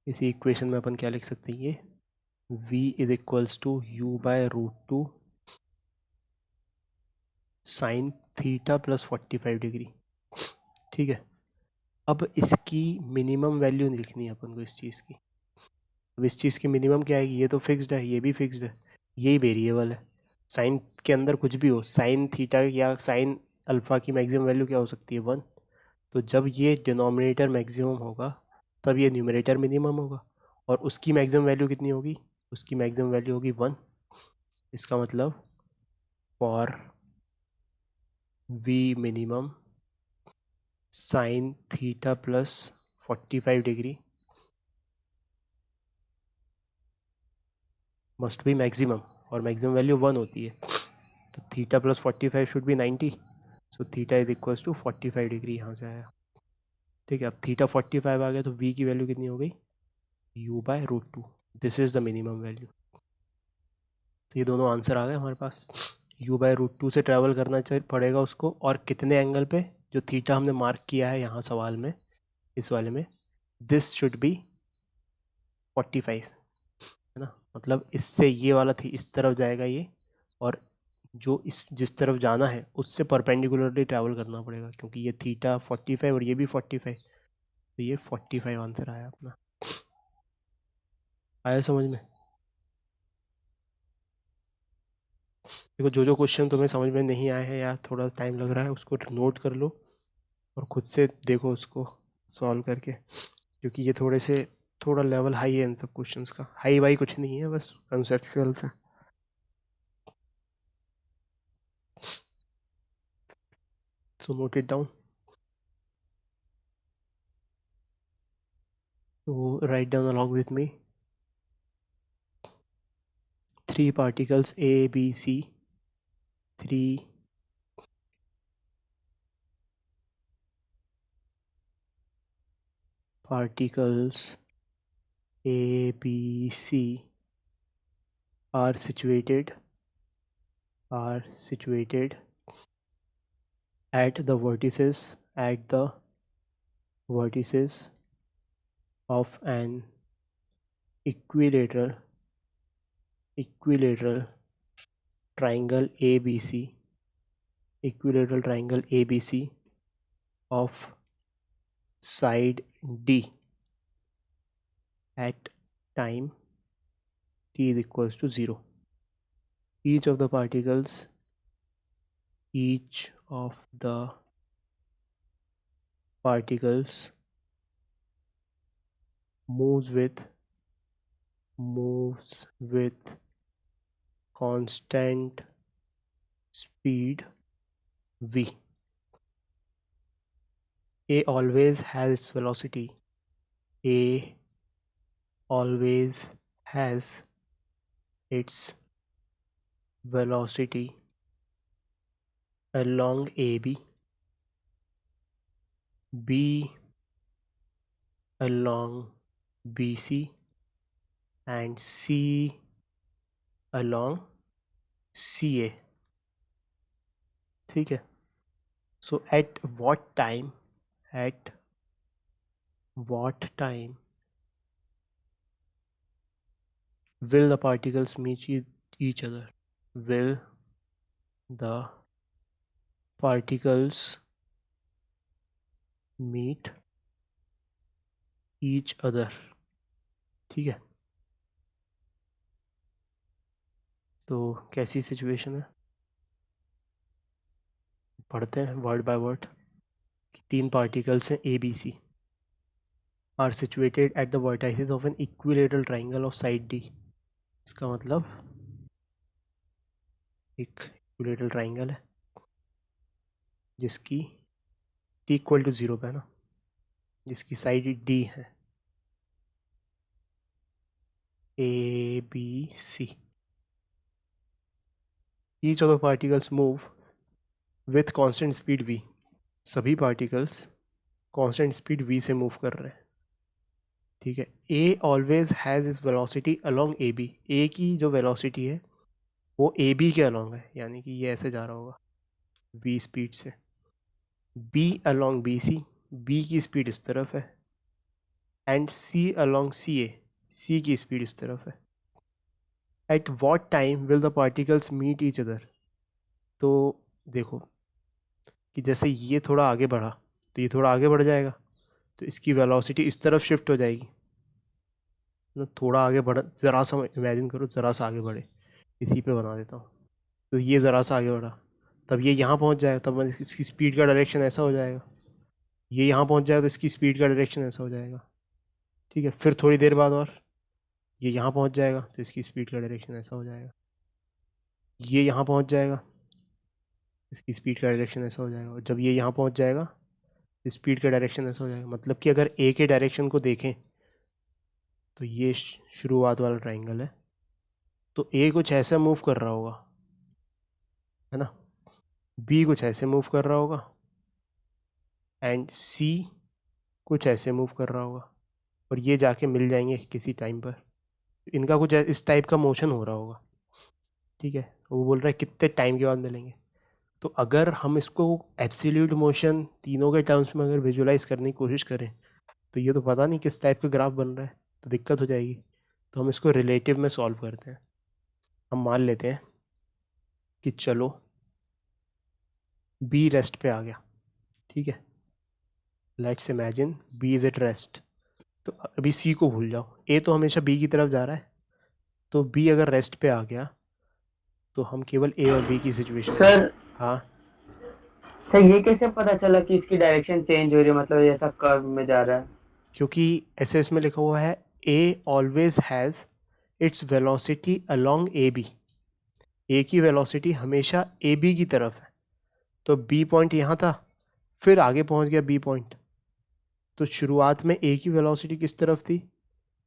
इसी इक्वेशन में अपन क्या लिख सकते हैं, ये v is equals to u/√2 sine theta plus 45 degree, ठीक है। अब इसकी मिनिमम वैल्यू लिखनी है अपन को इस चीज़ की। अब इस चीज़ की मिनिमम क्या आएगी, ये तो फिक्स्ड है, ये भी फिक्स्ड है, यही वेरिएबल है। साइन के अंदर कुछ भी हो, साइन थीटा या साइन अल्फ़ा की मैक्सिमम वैल्यू क्या हो सकती है, 1। तो जब ये डिनोमिनेटर मैक्सिमम होगा तब ये न्यूमरेटर मिनिमम होगा, और उसकी मैक्सिमम वैल्यू कितनी होगी, उसकी मैक्सिमम वैल्यू होगी 1। इसका मतलब for v minimum sine theta plus 45 degree must be maximum, और मैक्सिमम वैल्यू 1 होती है। तो theta plus 45 should be 90। So theta is equals to 45 degree, यहाँ से आया, ठीक है। अब थीटा 45 आ गया तो v की वैल्यू कितनी हो गई, u/√2। This is the minimum value. तो ये दोनों आंसर आ गए हमारे पास। u/√2 से ट्रैवल करना पड़ेगा उसको, और कितने एंगल पे, जो थीटा हमने मार्क किया है यहाँ सवाल में, इस वाले में, दिस शुड बी 45, है ना। मतलब इससे ये वाला थी इस तरफ जाएगा ये, और जो इस जिस तरफ जाना है उससे परपेंडिकुलरली ट्रैवल करना पड़ेगा, क्योंकि ये थीटा 45 और ये भी 45, तो ये 45 आंसर आया अपना। आया समझ में। देखो जो जो क्वेश्चन तुम्हें समझ में नहीं आए हैं या थोड़ा टाइम लग रहा है उसको नोट कर लो और खुद से देखो उसको सॉल्व करके, क्योंकि ये थोड़े से थोड़ा लेवल हाई है इन सब क्वेश्चंस का। हाई वाई कुछ नहीं है, बस कंसेप्चुअल था। So note it down. So write down along with me. 3 particles A, B, C. 3 particles A, B, C are situated at the vertices of an equilateral triangle ABC of side D at time t is equals to 0. Each of the particles moves with constant speed v. A always has its velocity. A always has its velocity along AB, B along BC, and C along CA. ठीक है. So at what time will the particles meet each other? Will the particles meet each other? ठीक है. तो कैसी सिचुएशन है, पढ़ते हैं वर्ड बाय वर्ड. 3 पार्टिकल्स हैं A B C, are situated at the vertices of an equilateral triangle of side d. इसका मतलब एक इक्विलेटरल ट्राइंगल है जिसकी t इक्वल टू 0 पे है ना, जिसकी साइड डी है, A B C. Each of the particles move with constant speed v. सभी पार्टिकल्स कांस्टेंट स्पीड v से मूव कर रहे हैं. ठीक है. A always has is velocity along A B. A की जो वेलोसिटी है वो ए बी के अलोंग है, यानी कि ये ऐसे जा रहा होगा v स्पीड से. B along B C, B की स्पीड इस तरफ है. एंड सी अलोंग सी ए, सी की स्पीड इस तरफ है. At what time will the particles meet each other. तो देखो कि जैसे ये थोड़ा आगे बढ़ा तो ये थोड़ा आगे बढ़ जाएगा, तो इसकी वेलोसिटी इस तरफ शिफ्ट हो जाएगी. थोड़ा आगे बढ़, ज़रा सा इमेजिन करो, ज़रा सा आगे बढ़े, इसी पे बना देता हूँ. तो ये ज़रा सा आगे बढ़ा, तब ये यहाँ पहुँच जाएगा, तब इसकी स्पीड का डायरेक्शन ऐसा हो जाएगा. ये यहाँ पहुँच जाएगा तो इसकी स्पीड का डायरेक्शन ऐसा हो जाएगा. ठीक है. फिर थोड़ी देर बाद और ये यहाँ पहुँच जाएगा तो इसकी स्पीड का डायरेक्शन ऐसा हो जाएगा. ये यहाँ पहुँच जाएगा, इसकी स्पीड का डायरेक्शन ऐसा हो जाएगा. और जब ये यहाँ पहुँच जाएगा तो स्पीड का डायरेक्शन ऐसा हो जाएगा. मतलब कि अगर ए के डायरेक्शन को देखें तो ये शुरुआत वाला ट्राइंगल है, तो ए कुछ ऐसा मूव कर रहा होगा, है ना. बी कुछ ऐसे मूव कर रहा होगा एंड सी कुछ ऐसे मूव कर रहा होगा, और ये जाके मिल जाएंगे किसी टाइम पर. इनका कुछ इस टाइप का मोशन हो रहा होगा. ठीक है. वो बोल रहा है कितने टाइम के बाद मिलेंगे. तो अगर हम इसको एब्सोल्यूट मोशन तीनों के टर्म्स में अगर विजुलाइज करने की कोशिश करें तो ये तो पता नहीं किस टाइप का ग्राफ बन रहा है, तो दिक्कत हो जाएगी. तो हम इसको रिलेटिव में सॉल्व करते हैं. हम मान लेते हैं कि चलो बी रेस्ट पे आ गया. ठीक है. Let's imagine B is at rest. तो अभी सी को भूल जाओ, ए तो हमेशा बी की तरफ जा रहा है, तो बी अगर रेस्ट पे आ गया तो हम केवल ए और बी की सिचुएशन. सर हाँ सर ये कैसे पता चला कि इसकी डायरेक्शन चेंज हो रही है, मतलब ऐसा कर्व में जा रहा है? क्योंकि ऐसे इसमें लिखा हुआ है A always has its velocity along A B. A की वेलोसिटी हमेशा ए बी की तरफ है. तो बी पॉइंट यहाँ था, फिर आगे पहुँच गया बी पॉइंट. तो शुरुआत में ए की वेलोसिटी किस तरफ थी,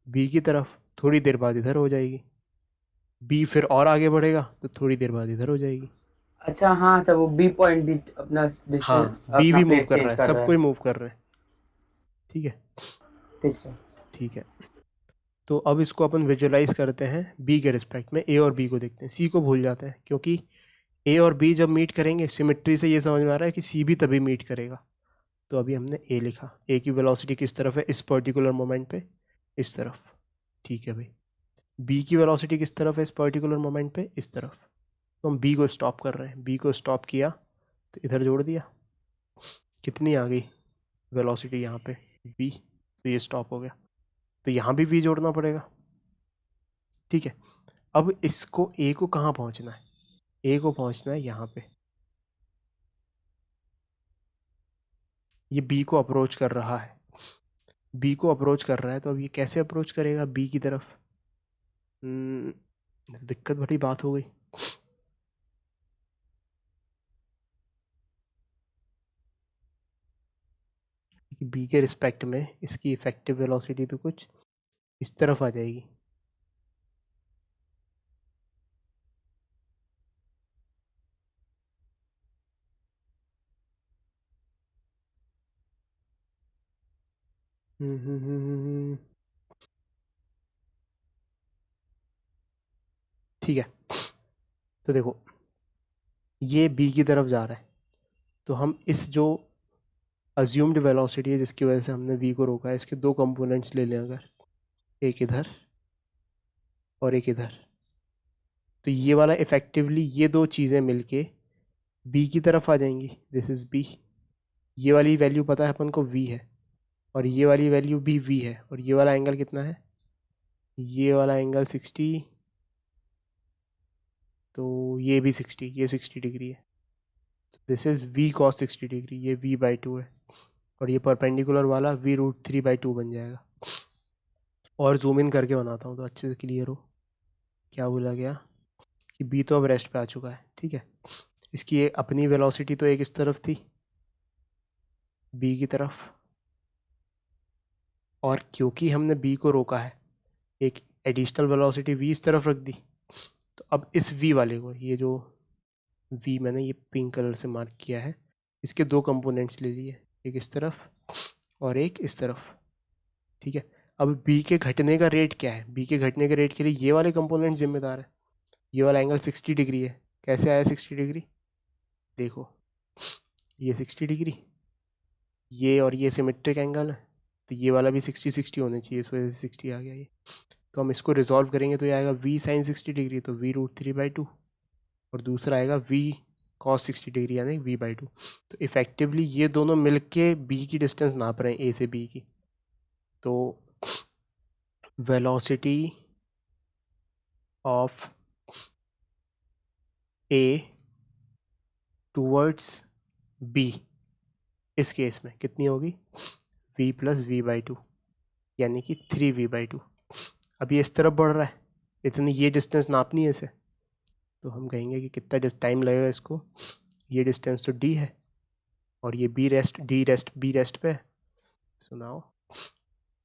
बी की तरफ. थोड़ी देर बाद इधर हो जाएगी. बी फिर और आगे बढ़ेगा तो थोड़ी देर बाद इधर हो जाएगी. अच्छा हाँ सर, वो बी पॉइंट भी अपना हाँ, डिस्टेंस, बी अपना भी मूव प्लेस कर रहा चेंज है, कर सब रहा है. कोई मूव कर रहे हैं. ठीक है. ठीक सर. ठीक है. तो अब इसको अपन विजुलाइज करते हैं बी के रिस्पेक्ट में, ए और बी को देखते हैं, सी को भूल जाते हैं क्योंकि ए और बी जब मीट करेंगे सिमेट्री से ये समझ में आ रहा है कि सी भी तभी मीट करेगा। तो अभी हमने ए लिखा, ए की वेलोसिटी किस तरफ है इस पर्टिकुलर मोमेंट पे, इस तरफ, ठीक है भाई। बी की वेलोसिटी किस तरफ है इस पर्टिकुलर मोमेंट पे, इस तरफ। तो हम बी को स्टॉप कर रहे हैं, बी को स्टॉप किया तो इधर जोड़ दिया, कितनी आ गई वेलोसिटी यहाँ पे v, तो ये स्टॉप हो गया, तो यहाँ भी v जोड़ना पड़ेगा, ठीक है। अब इसको a को कहाँ पहुँचना है, a को पहुँचना है यहाँ पे, ये b को अप्रोच कर रहा है, b को अप्रोच कर रहा है, तो अब ये कैसे अप्रोच करेगा b की तरफ, दिक्कत भरी बात हो गई। b के रिस्पेक्ट में इसकी इफेक्टिव वेलोसिटी तो कुछ इस तरफ आ जाएगी, ठीक है। तो देखो ये b की तरफ जा रहा है, तो हम इस जो अज्यूम्ड वेलोसिटी है जिसकी वजह से हमने v को रोका है, इसके दो कंपोनेंट्स ले लें अगर, एक इधर और एक इधर, तो ये वाला इफेक्टिवली ये दो चीज़ें मिलके b की तरफ आ जाएंगी, दिस इज़ b, ये वाली वैल्यू पता है अपन को v है, और ये वाली वैल्यू भी v है, और ये वाला एंगल कितना है, ये वाला एंगल 60, तो ये भी 60, ये 60 डिग्री है, this is v cos 60 degree, ये v/2 है, और ये परपेंडिकुलर वाला v√3/2 बन जाएगा। और जूम इन करके बनाता हूँ तो अच्छे से क्लियर हो, क्या बोला गया कि b तो अब रेस्ट पे आ चुका है, ठीक है। इसकी एक अपनी वेलोसिटी तो एक इस तरफ थी b की तरफ, और क्योंकि हमने b को रोका है एक एडिशनल वेलोसिटी v इस तरफ रख दी, तो अब इस v वाले को, ये जो v मैंने ये पिंक कलर से मार्क किया है, इसके दो कंपोनेंट्स ले लिए, एक इस तरफ और एक इस तरफ, ठीक है। अब b के घटने का रेट क्या है, b के घटने के रेट के लिए ये वाले कंपोनेंट जिम्मेदार है, ये वाला एंगल 60 डिग्री है, कैसे आया 60 डिग्री, देखो ये 60 डिग्री, ये और ये सिमेट्रिक एंगल है, तो ये वाला भी 60-60 होने चाहिए, इस वजह से 60 आ गया ये। तो हम इसको रिजॉल्व करेंगे तो ये आएगा v sin 60 डिग्री, तो v√3/2, और दूसरा आएगा v cos 60 डिग्री यानी v/2। तो इफेक्टिवली ये दोनों मिलके b की डिस्टेंस नाप रहे हैं a से b की। तो velocity of a towards b इस केस में कितनी होगी, v + v/2 यानी कि 3v/2। अब ये इस तरफ बढ़ रहा है, इतनी ये डिस्टेंस नापनी है इसे, तो हम कहेंगे कि कितना टाइम लगेगा इसको, ये डिस्टेंस तो d है और ये b रेस्ट b रेस्ट पे, so now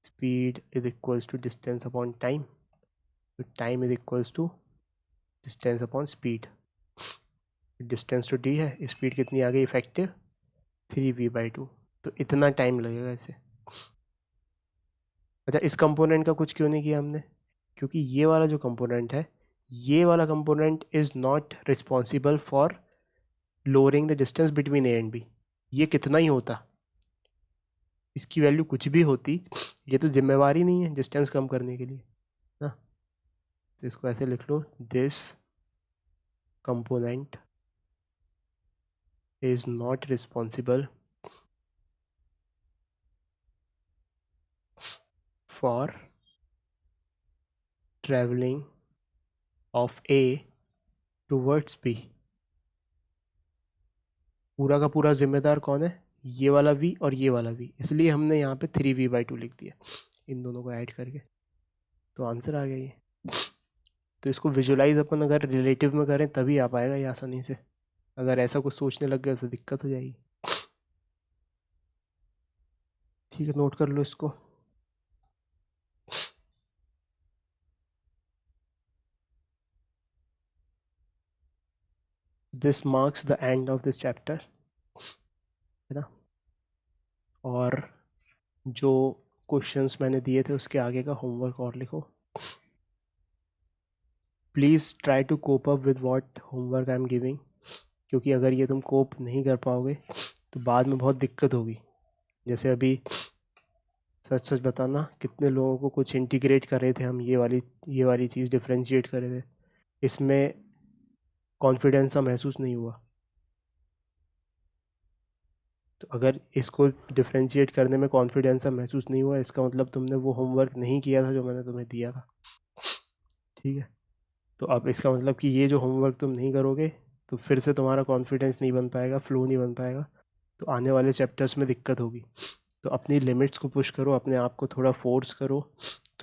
speed is equals to distance upon time, तो time is equals to distance upon speed, distance तो d है, स्पीड कितनी आ गई इफेक्टिव 3v/2, तो इतना टाइम लगेगा इसे। अच्छा इस कंपोनेंट का कुछ क्यों नहीं किया हमने, क्योंकि ये वाला जो कंपोनेंट है, ये वाला component is not responsible for lowering the distance between A and B, ये कितना ही होता, इसकी वैल्यू कुछ भी होती, ये तो जिम्मेवारी नहीं है डिस्टेंस कम करने के लिए ना, तो इसको ऐसे लिख लो, this component is not responsible for travelling of A towards B, पूरा का पूरा जिम्मेदार कौन है, ये वाला v और ये वाला v, इसलिए हमने यहाँ पे 3v/2 लिख दिया इन दोनों को ऐड करके, तो आंसर आ गया ये। तो इसको विजुलाइज अपन अगर रिलेटिव में करें तभी आ पाएगा ये आसानी से, अगर ऐसा कुछ सोचने लग गया तो दिक्कत हो जाएगी। ठीक है, नोट कर लो इसको। This marks the end of this chapter, है ना। और जो क्वेश्चंस मैंने दिए थे उसके आगे का होमवर्क और लिखो. Please try to cope up with what homework I am giving, क्योंकि अगर ये तुम कोप नहीं कर पाओगे तो बाद में बहुत दिक्कत होगी. जैसे अभी सच सच बताना कितने लोगों को कुछ इंटीग्रेट कर रहे थे हम, ये वाली चीज़ डिफ्रेंशिएट कर रहे थे, इसमें कॉन्फिडेंस सा महसूस नहीं हुआ. तो अगर इसको डिफ्रेंशिएट करने में कॉन्फिडेंस सा महसूस नहीं हुआ, इसका मतलब तुमने वो होमवर्क नहीं किया था जो मैंने तुम्हें दिया था. ठीक है, तो अब इसका मतलब कि ये जो होमवर्क तुम नहीं करोगे तो फिर से तुम्हारा कॉन्फिडेंस नहीं बन पाएगा, फ्लो नहीं बन पाएगा, तो आने वाले चैप्टर्स में दिक्कत होगी. तो अपनी लिमिट्स को पुश करो, अपने आप को थोड़ा फोर्स करो,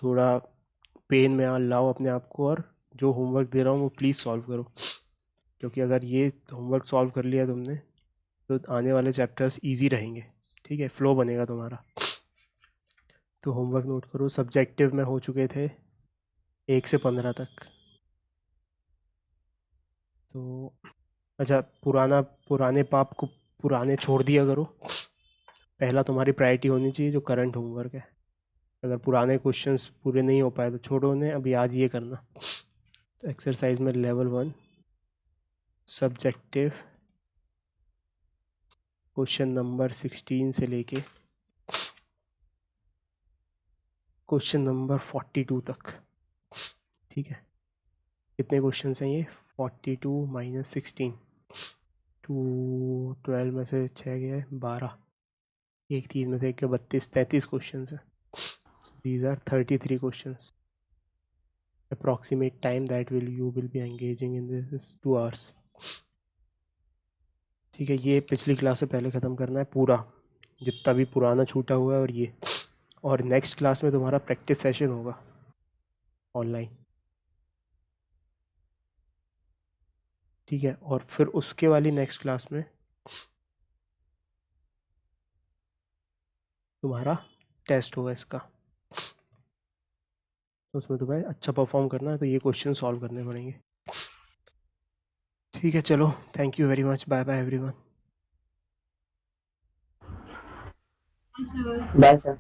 थोड़ा पेन में लाओ अपने आप को, और जो होमवर्क दे रहा हूँ वो प्लीज़ सॉल्व करो. क्योंकि अगर ये होमवर्क सॉल्व कर लिया तुमने तो आने वाले चैप्टर्स इजी रहेंगे. ठीक है, फ्लो बनेगा तुम्हारा. तो होमवर्क नोट करो. सब्जेक्टिव में हो चुके थे 1 से 15 तक. तो अच्छा, पुराने पाप को पुराने छोड़ दिया करो. पहला तुम्हारी प्रायोरिटी होनी चाहिए जो करंट होमवर्क है. अगर पुराने क्वेश्चंस पूरे नहीं हो पाए तो छोड़ो उन्हें, अभी आज ये करना. तो एक्सरसाइज में लेवल 1 सब्जेक्टिव क्वेश्चन नंबर 16 से लेके क्वेश्चन नंबर 42 तक. ठीक है, कितने क्वेश्चन हैं ये? 42 माइनस 16, 12 में से 6 गया है, 12, एक 3 में से 1 के 32, 33 क्वेश्चन है. These are 33 questions. Approximate time that you will be engaging in this is 2 hours. ठीक है, ये पिछली क्लास से पहले ख़त्म करना है पूरा, जितना भी पुराना छूटा हुआ है. और ये, और नेक्स्ट क्लास में तुम्हारा प्रैक्टिस सेशन होगा ऑनलाइन. ठीक है, और फिर उसके वाली नेक्स्ट क्लास में तुम्हारा टेस्ट होगा इसका. तो उसमें तुम्हें अच्छा परफॉर्म करना है, तो ये क्वेश्चन सॉल्व करने पड़ेंगे. ठीक है, चलो, thank you very much. Bye bye everyone. Bye sir.